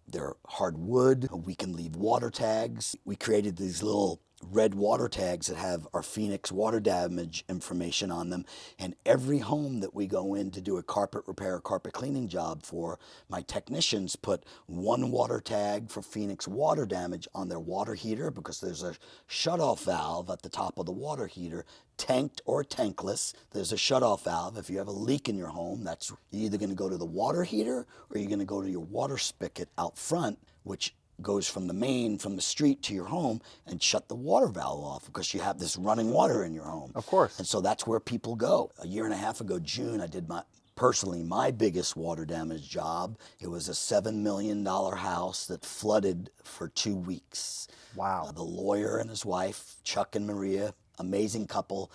hardwood, we can leave water tags. We created these little red water tags that have our Phoenix water damage information on them. And every home that we go in to do a carpet repair, carpet cleaning job for, my technicians put one water tag for Phoenix water damage on their water heater, because there's a shutoff valve at the top of the water heater, tanked or tankless. There's a shutoff valve. If you have a leak in your home, that's you're either going to go to the water heater or you're going to go to your water spigot out front, which goes from the main, from the street to your home, and shut the water valve off, because you have this running water in your home. Of course. And so that's where people go. A year and a half ago, June, I did my biggest water damage job. It was a $7 million house that flooded for 2 weeks. Wow. The lawyer and his wife, Chuck and Maria, amazing couple.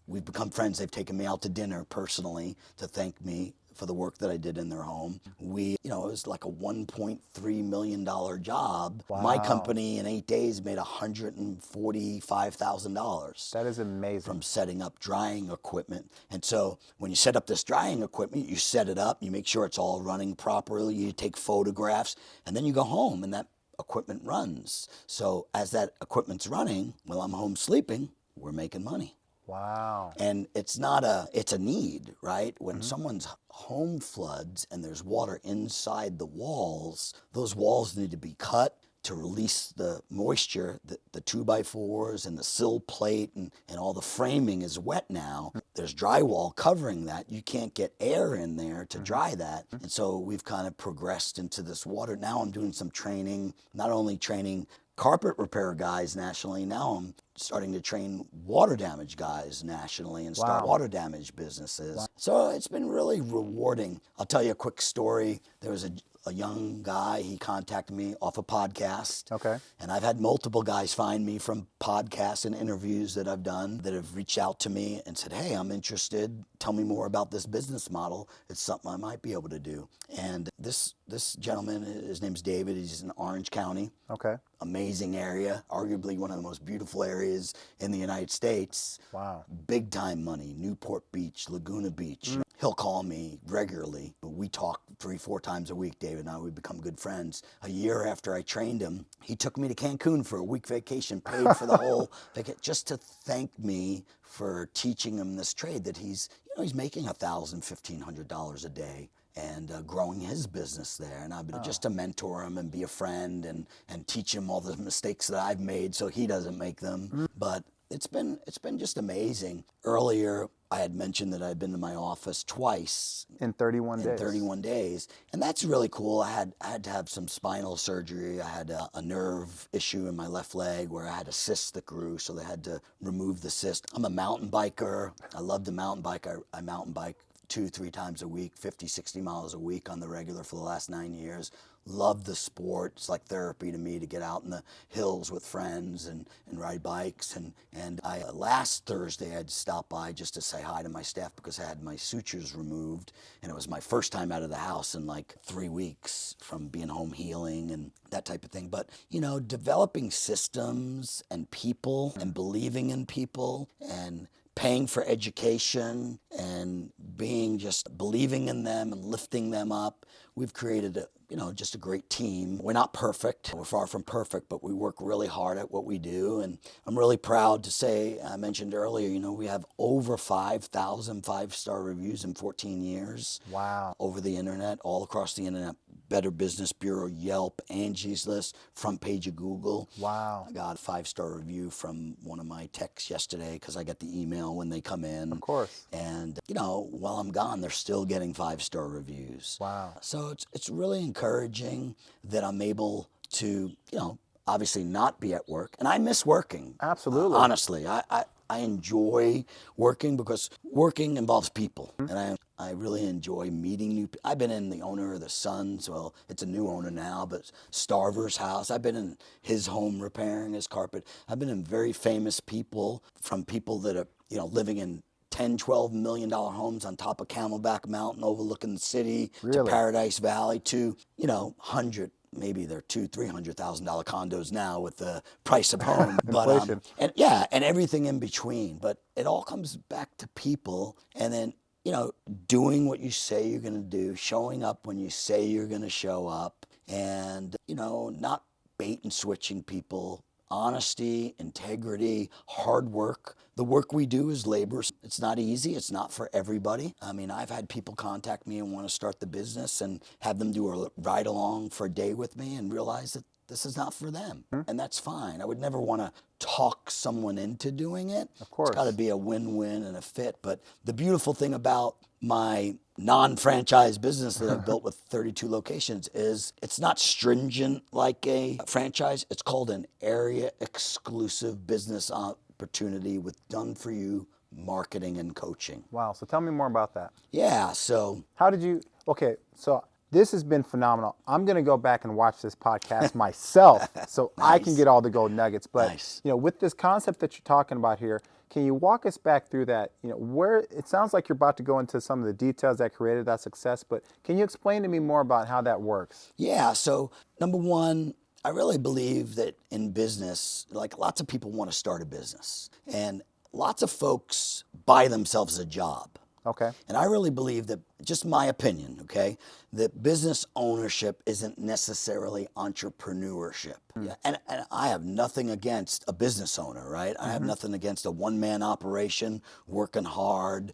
We've become friends. They've taken me out to dinner personally to thank me for the work that I did in their home. It was like a $1.3 million job. Wow. My company in 8 days made $145,000. That is amazing. From setting up drying equipment. And so when you set up this drying equipment, you set it up, you make sure it's all running properly, you take photographs, and then you go home and that equipment runs. So as that equipment's running, while I'm home sleeping, we're making money. Wow. And it's a need, right? When someone's home floods and there's water inside the walls, those walls need to be cut to release the moisture. The 2x4s and the sill plate and all the framing is wet now. There's drywall covering that. You can't get air in there to dry that. And so we've kind of progressed into this water. Now I'm doing some training, not only training carpet repair guys nationally, now I'm starting to train water damage guys nationally and start water damage businesses. Wow. So it's been really rewarding. I'll tell you a quick story. There was a young guy, he contacted me off a podcast. Okay. And I've had multiple guys find me from podcasts and interviews that I've done that have reached out to me and said, hey, I'm interested. Tell me more about this business model. It's something I might be able to do. And this gentleman, his name's David. He's in Orange County. Okay. Amazing area, arguably one of the most beautiful areas in the United States. Wow. Big time money, Newport Beach, Laguna Beach. He'll call me regularly. We talk 3-4 times a week, David and I. We become good friends. A year after I trained him, he took me to Cancun for a week vacation, paid for the whole vacation, just to thank me for teaching him this trade that he's making $1,000, $1,500 a day and growing his business there. And I've been just to mentor him and be a friend and teach him all the mistakes that I've made so he doesn't make them. But it's been just amazing. Earlier, I had mentioned that I'd been to my office twice. In 31 days. In 31 days. And that's really cool. I had to have some spinal surgery. I had a nerve issue in my left leg where I had a cyst that grew, so they had to remove the cyst. I'm a mountain biker. I love to mountain bike. I mountain bike 2-3 times a week, 50, 60 miles a week on the regular for the last 9 years. Love the sport. It's like therapy to me to get out in the hills with friends and ride bikes. And I last Thursday I had to stop by just to say hi to my staff because I had my sutures removed, and it was my first time out of the house in like 3 weeks from being home healing and that type of thing. But you know, developing systems and people and believing in people and paying for education and being just believing in them and lifting them up. We've created just a great team. We're not perfect. We're far from perfect, but we work really hard at what we do. And I'm really proud to say, I mentioned earlier, we have over 5,000 5-star reviews in 14 years. Wow. Over the internet, all across the internet. Better Business Bureau, Yelp, Angie's List, front page of Google. Wow. I got a 5-star review from one of my techs yesterday because I get the email when they come in. Of course. And, while I'm gone, they're still getting 5-star reviews. Wow. So it's really encouraging that I'm able to, obviously not be at work. And I miss working. Absolutely. Honestly, I enjoy working because working involves people. And I really enjoy meeting new people. I've been in the owner of the Suns, well, it's a new owner now, but Starver's house. I've been in his home repairing his carpet. I've been in very famous people, from people that are, living in $10-12 million homes on top of Camelback Mountain overlooking the city, to Really? Paradise Valley, to, 100, maybe they're $200,000-300,000 condos now with the price of home. Inflation. And everything in between. But it all comes back to people, and then, doing what you say you're going to do, showing up when you say you're going to show up, and, not bait and switching people. Honesty, integrity, hard work. The work we do is labor. It's not easy. It's not for everybody. I mean, I've had people contact me and want to start the business and have them do a ride along for a day with me and realize that this is not for them. And that's fine. I would never want to talk someone into doing it. Of course. It's got to be a win-win and a fit. But the beautiful thing about my non-franchise business that I've built with 32 locations is it's not stringent like a franchise. It's called an area exclusive business opportunity with done-for-you marketing and coaching. Wow. So tell me more about that. Yeah, so How did you, okay, so this has been phenomenal. I'm going to go back and watch this podcast myself so I can Nice. get all the gold nuggets. But, Nice. with this concept that you're talking about here, can you walk us back through that? Where it sounds like you're about to go into some of the details that created that success, but can you explain to me more about how that works? Yeah, so number one, I really believe that in business, like lots of people want to start a business, and lots of folks buy themselves a job. Okay. And I really believe that, just my opinion, okay, that business ownership isn't necessarily entrepreneurship. Yeah. And I have nothing against a business owner, right? I have nothing against a one-man operation, working hard,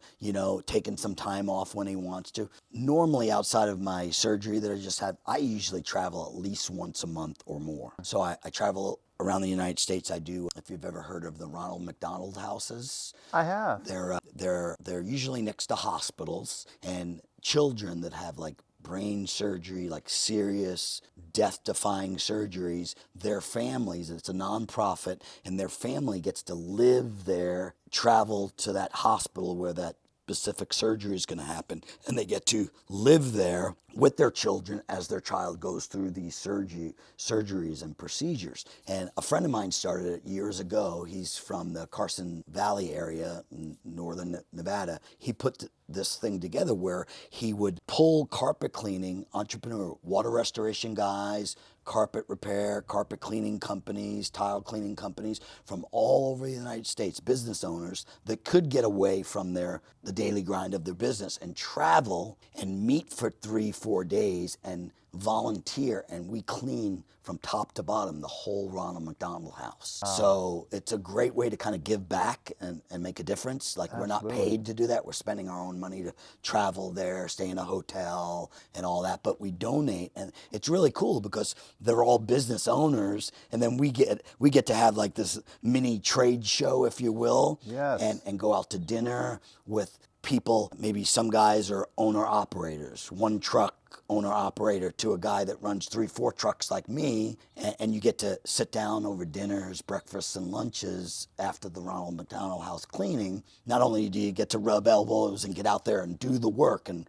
taking some time off when he wants to. Normally, outside of my surgery that I just had, I usually travel at least once a month or more. So I travel around the United States. I do, if you've ever heard of the Ronald McDonald houses. I have. They're usually next to hospitals, and children that have like brain surgery, like serious death-defying surgeries, their families, it's a nonprofit, and their family gets to live there, travel to that hospital where that specific surgery is going to happen, and they get to live there with their children as their child goes through these surgeries and procedures. And a friend of mine started it years ago. He's from the Carson Valley area in northern Nevada. He put this thing together where he would pull carpet cleaning, entrepreneur, water restoration guys, carpet repair, carpet cleaning companies, tile cleaning companies from all over the United States, business owners that could get away from the daily grind of their business and travel and meet for 3-4 days and volunteer, and we clean from top to bottom the whole Ronald McDonald house. So it's a great way to kind of give back and make a difference. Like, we're not Absolutely. paid to do that. We're spending our own money to travel there, stay in a hotel and all that, but we donate, and it's really cool because they're all business owners, and then we get to have like this mini trade show, if you will. Yes. And go out to dinner with people, maybe some guys are owner operators, one truck owner operator to a guy that runs 3-4 trucks like me, and you get to sit down over dinners, breakfasts, and lunches after the Ronald McDonald House cleaning. Not only do you get to rub elbows and get out there and do the work and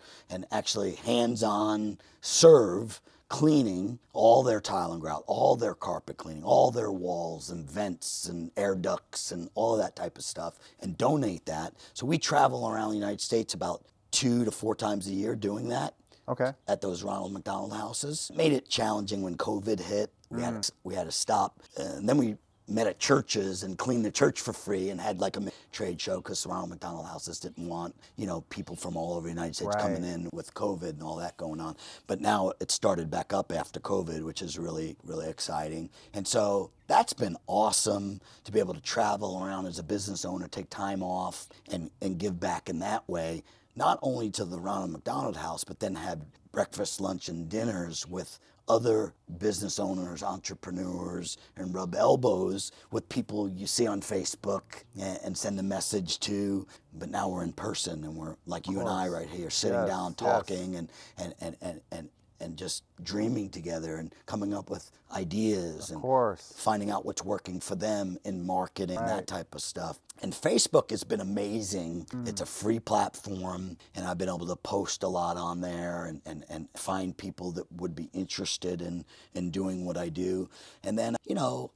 actually hands-on serve cleaning all their tile and grout, all their carpet cleaning, all their walls and vents and air ducts and all of that type of stuff, and donate that. So we travel around the United States about 2 to 4 times a year doing that. Okay. At those Ronald McDonald houses. Made it challenging when COVID hit. We had to stop. And then we met at churches and cleaned the church for free and had like a trade show because Ronald McDonald houses didn't want, people from all over the United States coming in with COVID and all that going on. But now it started back up after COVID, which is really, really exciting. And so that's been awesome to be able to travel around as a business owner, take time off and give back in that way. Not only to the Ronald McDonald House, but then have breakfast, lunch, and dinners with other business owners, entrepreneurs, and rub elbows with people you see on Facebook and send a message to. But now we're in person, and we're like you and I right here, sitting down, talking, and just dreaming together and coming up with ideas and finding out what's working for them in marketing, that type of stuff. And Facebook has been amazing. It's a free platform, and I've been able to post a lot on there and find people that would be interested in doing what I do. And then,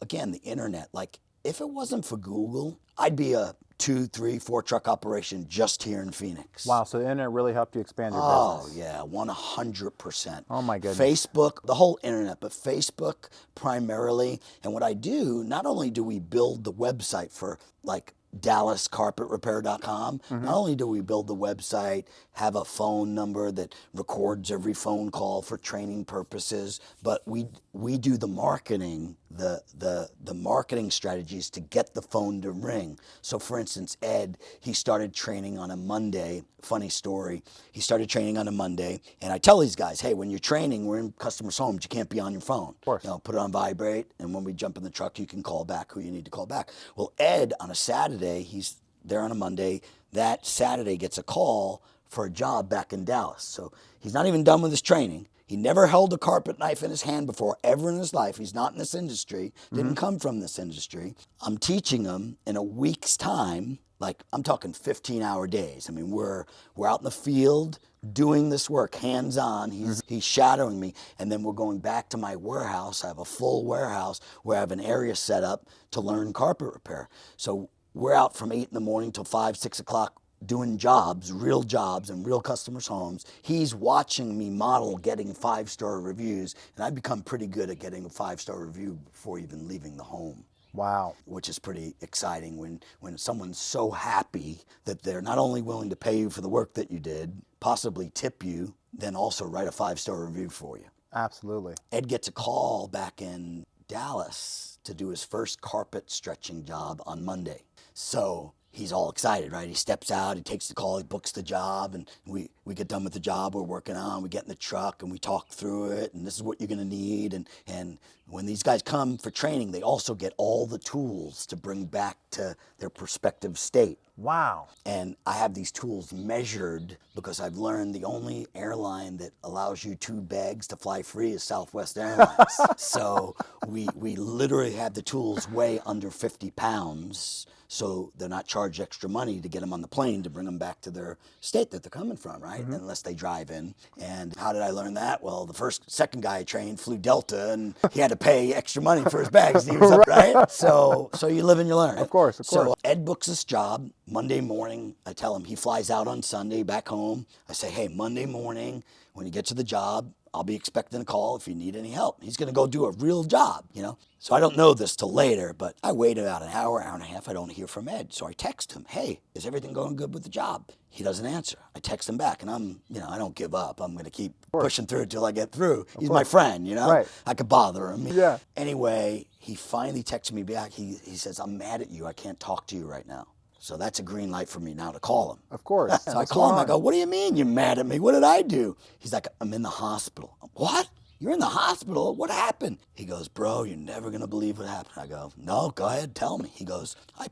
again, the internet, like if it wasn't for Google, I'd be a 2, 3, 4 truck operation just here in Phoenix. Wow, so the internet really helped you expand your business. Oh, yeah, 100%. Oh, my goodness. Facebook, the whole internet, but Facebook primarily. And what I do, not only do we build the website for like DallasCarpetRepair.com, not only do we build the website, have a phone number that records every phone call for training purposes, but we do the marketing, the marketing strategies to get the phone to ring. So for instance, Ed, he started training on a Monday. Funny story. He started training on a Monday, and I tell these guys, hey, when you're training, we're in customers' homes, you can't be on your phone. Of course. Put it on vibrate, and when we jump in the truck, you can call back who you need to call back. Well, Ed, on a Saturday, he's there on a Monday. That Saturday gets a call for a job back in Dallas. So he's not even done with his training. He never held a carpet knife in his hand before, ever in his life. He's not in this industry, didn't come from this industry. I'm teaching him in a week's time, like I'm talking 15-hour days. I mean, we're out in the field doing this work, hands-on. He's shadowing me, and then we're going back to my warehouse. I have a full warehouse where I have an area set up to learn carpet repair. So we're out from 8 in the morning till 5, 6 o'clock doing jobs in real customers' homes. He's watching me model getting 5-star reviews, and I've become pretty good at getting a 5-star review before even leaving the home. Wow. Which is pretty exciting when someone's so happy that they're not only willing to pay you for the work that you did, possibly tip you, then also write a 5-star review for you. Absolutely. Ed gets a call back in Dallas to do his first carpet stretching job on Monday. So he's all excited, right? He steps out, he takes the call, he books the job, and we get done with the job we're working on. We get in the truck and we talk through it, and this is what you're gonna need. And when these guys come for training, they also get all the tools to bring back to their prospective state. Wow. And I have these tools measured because I've learned the only airline that allows you 2 bags to fly free is Southwest Airlines. So we literally have the tools weigh under 50 pounds. So they're not charged extra money to get them on the plane to bring them back to their state that they're coming from, right? Unless they drive in. And how did I learn that? Well, the second guy I trained flew Delta, and he had to pay extra money for his bags. He was up, right? So you live and you learn. Of course. So Ed books this job Monday morning. I tell him he flies out on Sunday back home. I say, hey, Monday morning when you get to the job, I'll be expecting a call if you need any help. He's going to go do a real job, So I don't know this till later, but I wait about an hour and a half. I don't hear from Ed. So I text him, hey, is everything going good with the job? He doesn't answer. I text him back, and I don't give up. I'm going to keep pushing through till I get through. He's my friend, Right. I could bother him. Yeah. Anyway, he finally texted me back. He says, I'm mad at you. I can't talk to you right now. So that's a green light for me now to call him. Of course. So I call him. I go, what do you mean you're mad at me? What did I do? He's like, I'm in the hospital. What? You're in the hospital? What happened? He goes, bro, you're never going to believe what happened. I go, no, go ahead, tell me. He goes, I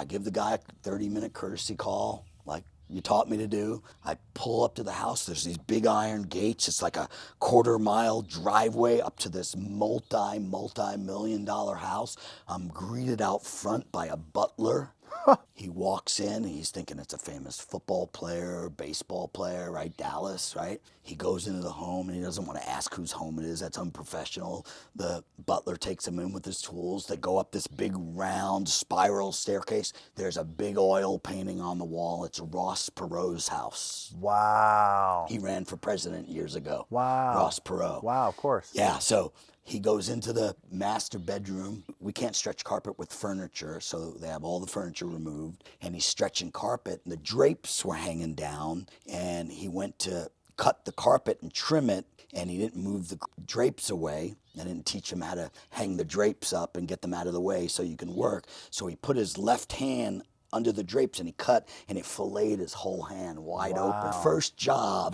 give the guy a 30-minute courtesy call, like you taught me to do. I pull up to the house. There's these big iron gates. It's like a quarter-mile driveway up to this multi-million-dollar house. I'm greeted out front by a butler. He walks in, he's thinking it's a famous football player, baseball player, right? Dallas, right? He goes into the home and he doesn't want to ask whose home it is. That's unprofessional. The butler takes him in with his tools. They go up this big round spiral staircase. There's a big oil painting on the wall. It's Ross Perot's house. Wow. He ran for president years ago. Wow. Ross Perot. Wow, of course. Yeah, so he goes into the master bedroom. We can't stretch carpet with furniture, so they have all the furniture removed. And he's stretching carpet, and the drapes were hanging down. And he went to cut the carpet and trim it, and he didn't move the drapes away. I didn't teach him how to hang the drapes up and get them out of the way so you can work. So he put his left hand under the drapes and he cut and it filleted his whole hand wide open. First job.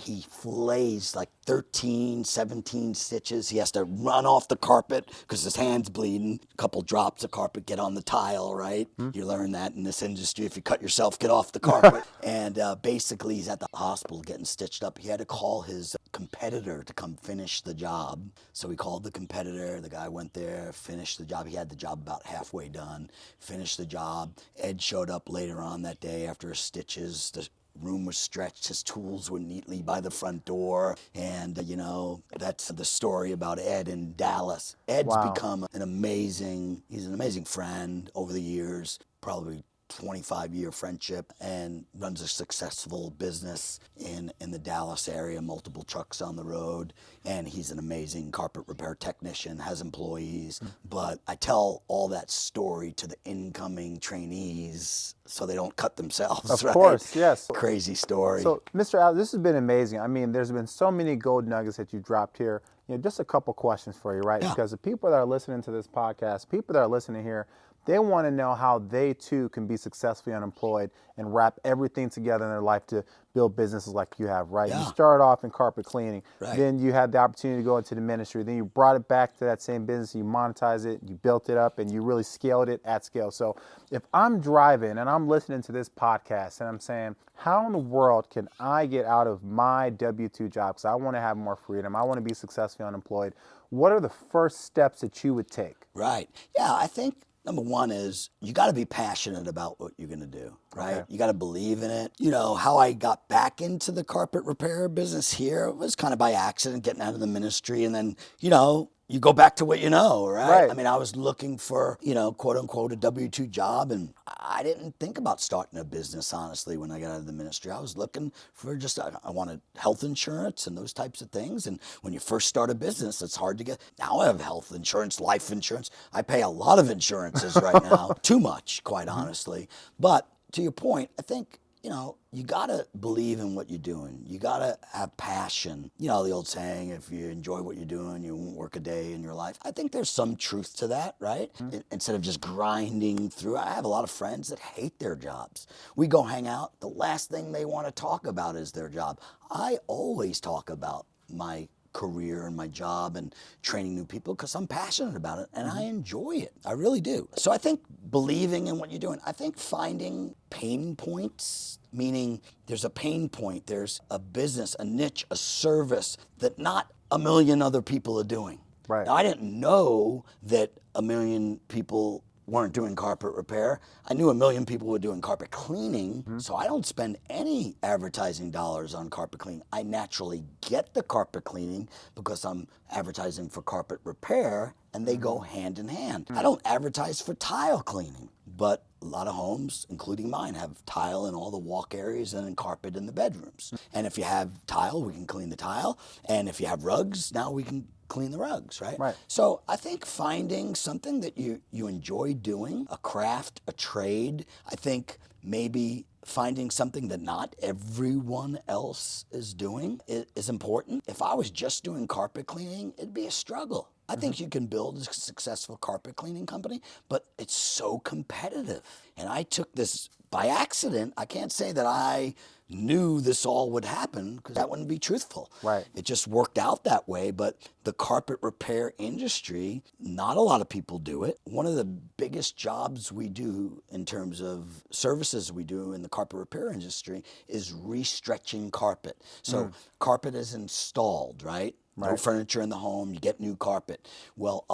He fillets like 13, 17 stitches. He has to run off the carpet because his hand's bleeding. A couple drops of carpet get on the tile, right? You learn that in this industry. If you cut yourself, get off the carpet. And basically he's at the hospital getting stitched up. He had to call his competitor to come finish the job. So he called the competitor. The guy went there, finished the job. He had the job about halfway done, finished the job. Ed showed up later on that day after his stitches. The room was stretched. His tools were neatly by the front door. And, you know, that's the story about Ed in Dallas. Ed's become he's an amazing friend over the years, probably 25-year friendship, and runs a successful business in the Dallas area, multiple trucks on the road, and he's an amazing carpet repair technician, has employees. But I tell all that story to the incoming trainees so they don't cut themselves, Of right? course, yes. Crazy story. So, Mr. Al, this has been amazing. I mean, there's been so many gold nuggets that you dropped here. You know, just a couple questions for you, right? Yeah. Because the people that are listening to this podcast, people that are listening here, they want to know how they too can be successfully unemployed and wrap everything together in their life to build businesses like you have, right? Yeah. You started off in carpet cleaning, Right. then you had the opportunity to go into the ministry, then you brought it back to that same business, you monetized it, you built it up, and you really scaled it at scale. So if I'm driving and I'm listening to this podcast and I'm saying, how in the world can I get out of my W-2 job? Because I want to have more freedom. I want to be successfully unemployed. What are the first steps that you would take? Right. Yeah, I think number one is you got to be passionate about what you're going to do, right? Okay. You got to believe in it. You know, how I got back into the carpet repair business here was kind of by accident, getting out of the ministry. And then, you know, you go back to what you know, right? I mean, I was looking for, you know, quote unquote, a W-2 job, and I didn't think about starting a business, honestly, when I got out of the ministry. I was looking for just, I wanted health insurance and those types of things. And when you first start a business, it's hard to get. Now I have health insurance, life insurance. I pay a lot of insurances right now, too much, quite honestly. But to your point, I think, you know, you got to believe in what you're doing. You got to have passion. You know, the old saying, if you enjoy what you're doing, you won't work a day in your life. I think there's some truth to that, right? Instead of just grinding through. I have a lot of friends that hate their jobs. We go hang out. The last thing they want to talk about is their job. I always talk about my career and my job and training new people because I'm passionate about it and I enjoy it. I really do. So I think believing in what you're doing, I think finding pain points, meaning there's a pain point, there's a business, a niche, a service that not a million other people are doing. Right. Now, I didn't know that a million people weren't doing carpet repair. I knew a million people were doing carpet cleaning, so I don't spend any advertising dollars on carpet cleaning. I naturally get the carpet cleaning because I'm advertising for carpet repair, and they go hand in hand. I don't advertise for tile cleaning, but a lot of homes, including mine, have tile in all the walk areas and then carpet in the bedrooms. And if you have tile, we can clean the tile. And if you have rugs, now we can clean the rugs, right? Right. So I think finding something that you enjoy doing, a craft, a trade, I think maybe finding something that not everyone else is doing is important. If I was just doing carpet cleaning, it'd be a struggle. I think you can build a successful carpet cleaning company, but it's so competitive. And I took this by accident. I can't say that I knew this all would happen, because that wouldn't be truthful. Right. It just worked out that way. But the carpet repair industry, not a lot of people do it. One of the biggest jobs we do in terms of services we do in the carpet repair industry is restretching carpet. So carpet is installed, right? No furniture in the home, you get new carpet. Well,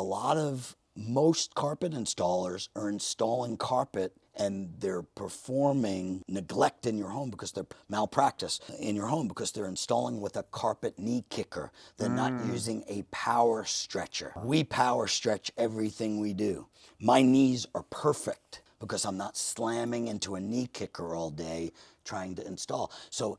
most carpet installers are installing carpet, and they're performing neglect in your home because they're malpractice in your home because they're installing with a carpet knee kicker. They're not using a power stretcher. We power stretch everything we do. My knees are perfect because I'm not slamming into a knee kicker all day trying to install. So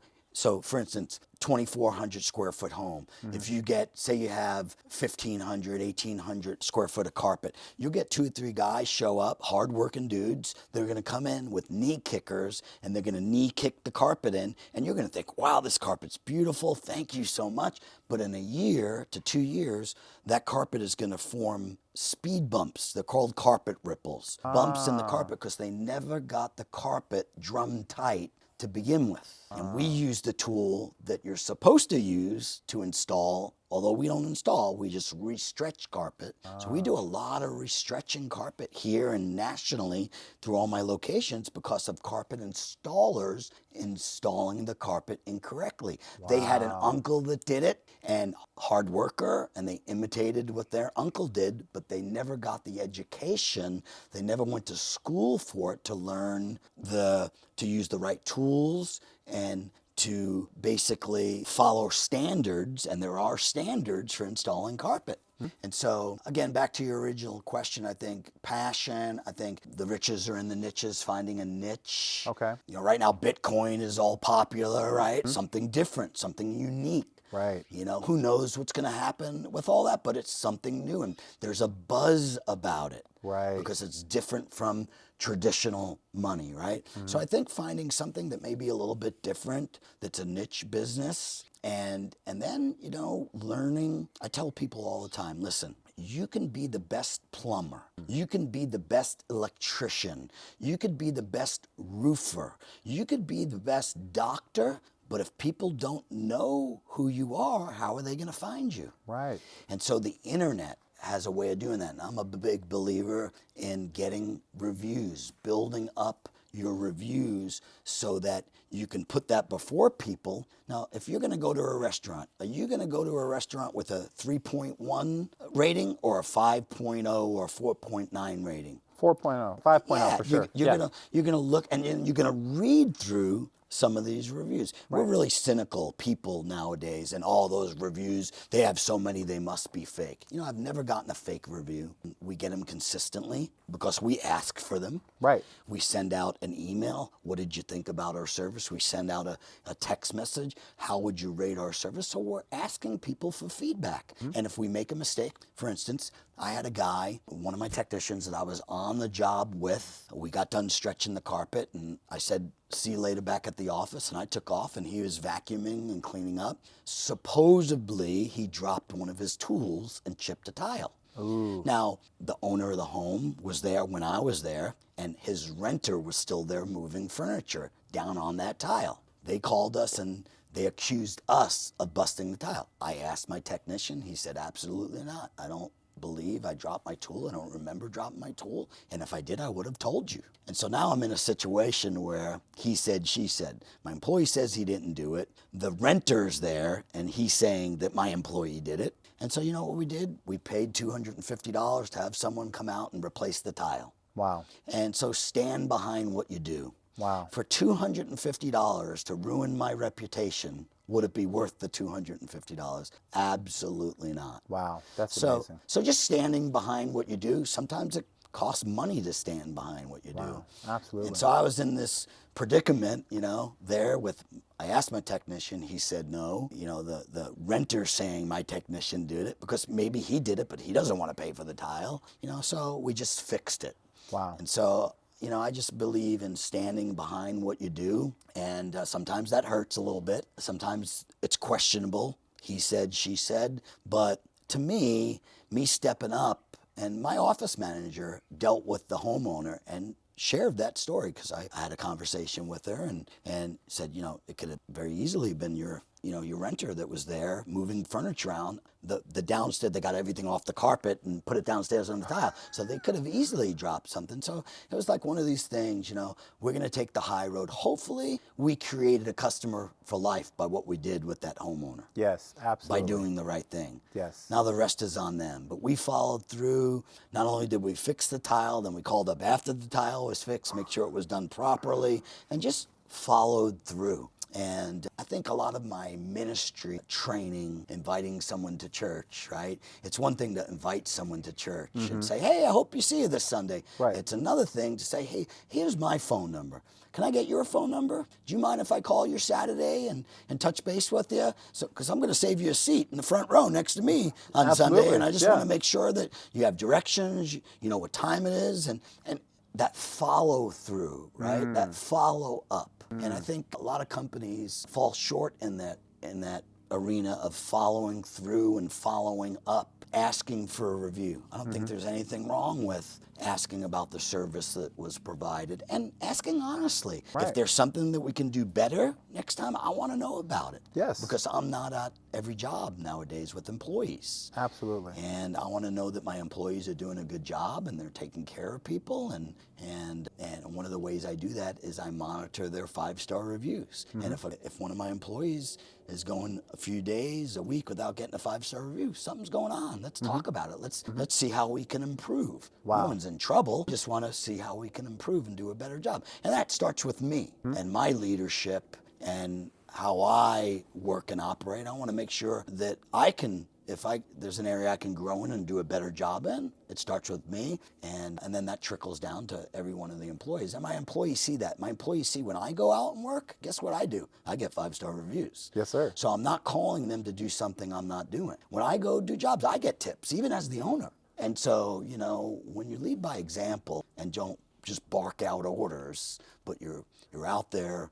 for instance, 2,400 square foot home. If you get, say you have 1,500, 1,800 square foot of carpet, you'll get 2 or 3 guys show up, hardworking dudes. They're gonna come in with knee kickers, and they're gonna knee kick the carpet in, and you're gonna think, wow, this carpet's beautiful, thank you so much. But in a year to 2 years, that carpet is gonna form speed bumps. They're called carpet ripples. Bumps in the carpet because they never got the carpet drum tight to begin with. And we use the tool that you're supposed to use to install, although we don't install, we just restretch carpet. So we do a lot of restretching carpet here and nationally through all my locations because of carpet installers installing the carpet incorrectly. They had an uncle that did it, and hard worker, and they imitated what their uncle did, but they never got the education. They never went to school for it to learn to use the right tools and to basically follow standards, and there are standards for installing carpet. And so, again, back to your original question, I think passion, I think the riches are in the niches, finding a niche. Okay. You know, right now Bitcoin is all popular, right? Something different, something unique. Right. You know, who knows what's going to happen with all that, but it's something new, and there's a buzz about it. Right. Because it's different from traditional money, right? So I think finding something that may be a little bit different, that's a niche business, and then, you know, learning. I tell people all the time, listen, you can be the best plumber, you can be the best electrician, you could be the best roofer, you could be the best doctor, but if people don't know who you are, how are they going to find you? Right. And so the internet has a way of doing that. And I'm a big believer in getting reviews, building up your reviews so that you can put that before people. Now, if you're going to go to a restaurant, are you going to go to a restaurant with a 3.1 rating or a 5.0 or 4.9 rating? 4.0, 5.0 Yeah, for sure. you're gonna look and you're gonna read through some of these reviews. We're really cynical people nowadays, and all those reviews, they have so many, they must be fake. You know, I've never gotten a fake review. We get them consistently because we ask for them. Right. We send out an email. What did you think about our service? We send out a text message. How would you rate our service? So we're asking people for feedback. And if we make a mistake, for instance, I had a guy, one of my technicians that I was on the job with, we got done stretching the carpet, and I said, see you later back at the office, and I took off, and he was vacuuming and cleaning up. Supposedly, he dropped one of his tools and chipped a tile. Ooh. Now, the owner of the home was there when I was there, and his renter was still there moving furniture down on that tile. They called us and they accused us of busting the tile. I asked my technician, he said, absolutely not. I don't believe I dropped my tool. I don't remember dropping my tool. And if I did, I would have told you. And so now I'm in a situation where he said, she said. My employee says he didn't do it. The renter's there, and he's saying that my employee did it. And so you know what we did? We paid $250 to have someone come out and replace the tile. Wow. And so stand behind what you do. Wow. For $250 to ruin my reputation, would it be worth the $250? Absolutely not. Wow, that's amazing. So just standing behind what you do, sometimes it costs money to stand behind what you do. Absolutely. And so I was in this predicament, you know, there with, I asked my technician, he said no. You know, the renter saying my technician did it because maybe he did it, but he doesn't want to pay for the tile. You know, so we just fixed it. Wow. And so, you know, I just believe in standing behind what you do, and sometimes that hurts a little bit. Sometimes it's questionable, he said, she said, but to me stepping up, and my office manager dealt with the homeowner, and shared that story because I had a conversation with her and said, it could have very easily been your renter that was there moving furniture around. The downstairs, they got everything off the carpet and put it downstairs on the tile. So they could have easily dropped something. So it was like one of these things, we're going to take the high road. Hopefully we created a customer for life by what we did with that homeowner. Yes, absolutely. By doing the right thing. Yes. Now the rest is on them. But we followed through. Not only did we fix the tile, then we called up after the tile was fixed, make sure it was done properly, and just followed through. And I think a lot of my ministry training, inviting someone to church, right? It's one thing to invite someone to church and say, hey, I hope you see you this Sunday. Right. It's another thing to say, hey, here's my phone number. Can I get your phone number? Do you mind if I call you Saturday and touch base with you? Because I'm going to save you a seat in the front row next to me on Absolutely. Sunday. And I just want to make sure that you have directions, you know what time it is, and that follow through, right? That follow up. And I think a lot of companies fall short in that arena of following through and following up, asking for a review. I don't think there's anything wrong with asking about the service that was provided and asking honestly. Right. If there's something that we can do better next time, I want to know about it. Yes. Because I'm not at every job nowadays with employees. Absolutely. And I want to know that my employees are doing a good job and they're taking care of people. And one of the ways I do that is I monitor their 5-star reviews. And if one of my employees is going a few days, a week without getting a 5-star review, something's going on. Let's talk about it. Let's see how we can improve. Wow. No one's in trouble. Just want to see how we can improve and do a better job. And that starts with me and my leadership and how I work and operate. I want to make sure that I can, if there's an area I can grow in and do a better job in, it starts with me, and then that trickles down to every one of the employees. And my employees see that. My employees see when I go out and work, guess what I do? I get 5-star reviews. Yes, sir. So I'm not calling them to do something I'm not doing. When I go do jobs, I get tips, even as the owner. And so, when you lead by example and don't just bark out orders, but you're out there,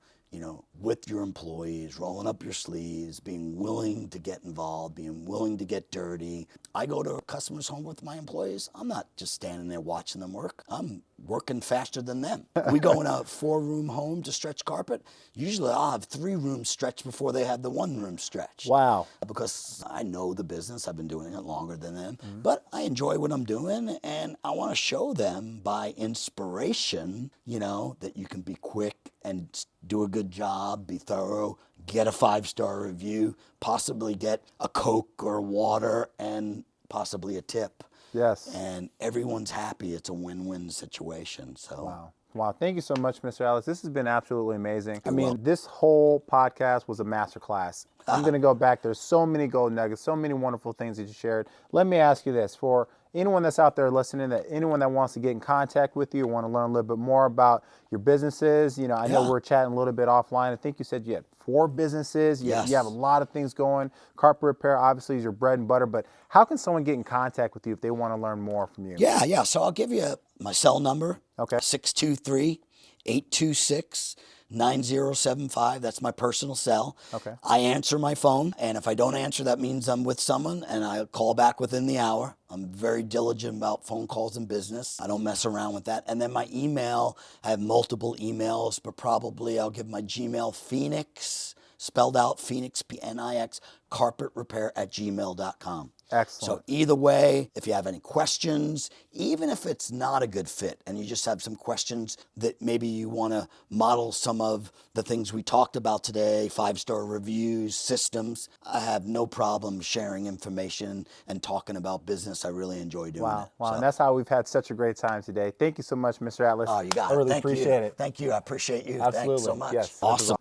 with your employees, rolling up your sleeves, being willing to get involved, being willing to get dirty. I go to a customer's home with my employees. I'm not just standing there watching them work. I'm working faster than them. We go in a 4-room home to stretch carpet. Usually I'll have 3 rooms stretched before they have the 1-room stretch. Wow. Because I know the business. I've been doing it longer than them. But I enjoy what I'm doing, and I want to show them by inspiration, that you can be quick and do a good job, be thorough, get a 5-star review, possibly get a Coke or water, and possibly a tip. Yes. And everyone's happy. It's a win-win situation. So. Wow. Wow. Thank you so much, Mr. Ellis. This has been absolutely amazing. You're welcome. This whole podcast was a masterclass. I'm going to go back. There's so many gold nuggets, so many wonderful things that you shared. Let me ask you this. For anyone that's out there listening, anyone that wants to get in contact with you, want to learn a little bit more about your businesses, I know we're chatting a little bit offline. I think you said you had 4 businesses. You have a lot of things going. Carpet repair obviously is your bread and butter, but how can someone get in contact with you if they want to learn more from you? Yeah. So I'll give you my cell number. Okay. 623-826-9075. That's my personal cell. Okay. I answer my phone, and if I don't answer, that means I'm with someone, and I call back within the hour. I'm very diligent about phone calls and business. I don't mess around with that. And then my email, I have multiple emails, but probably I'll give my Gmail, Phoenix, spelled out Phoenix, P-N-I-X, carpetrepair@gmail.com. Excellent. So either way, if you have any questions, even if it's not a good fit and you just have some questions that maybe you want to model some of the things we talked about today, 5-star reviews, systems, I have no problem sharing information and talking about business. I really enjoy doing it. Wow. So. And that's how we've had such a great time today. Thank you so much, Mr. Atlas. Oh, you got it. I really Thank appreciate you. it. Thank you. I appreciate you. Absolutely. Thanks so much. Yes. Awesome.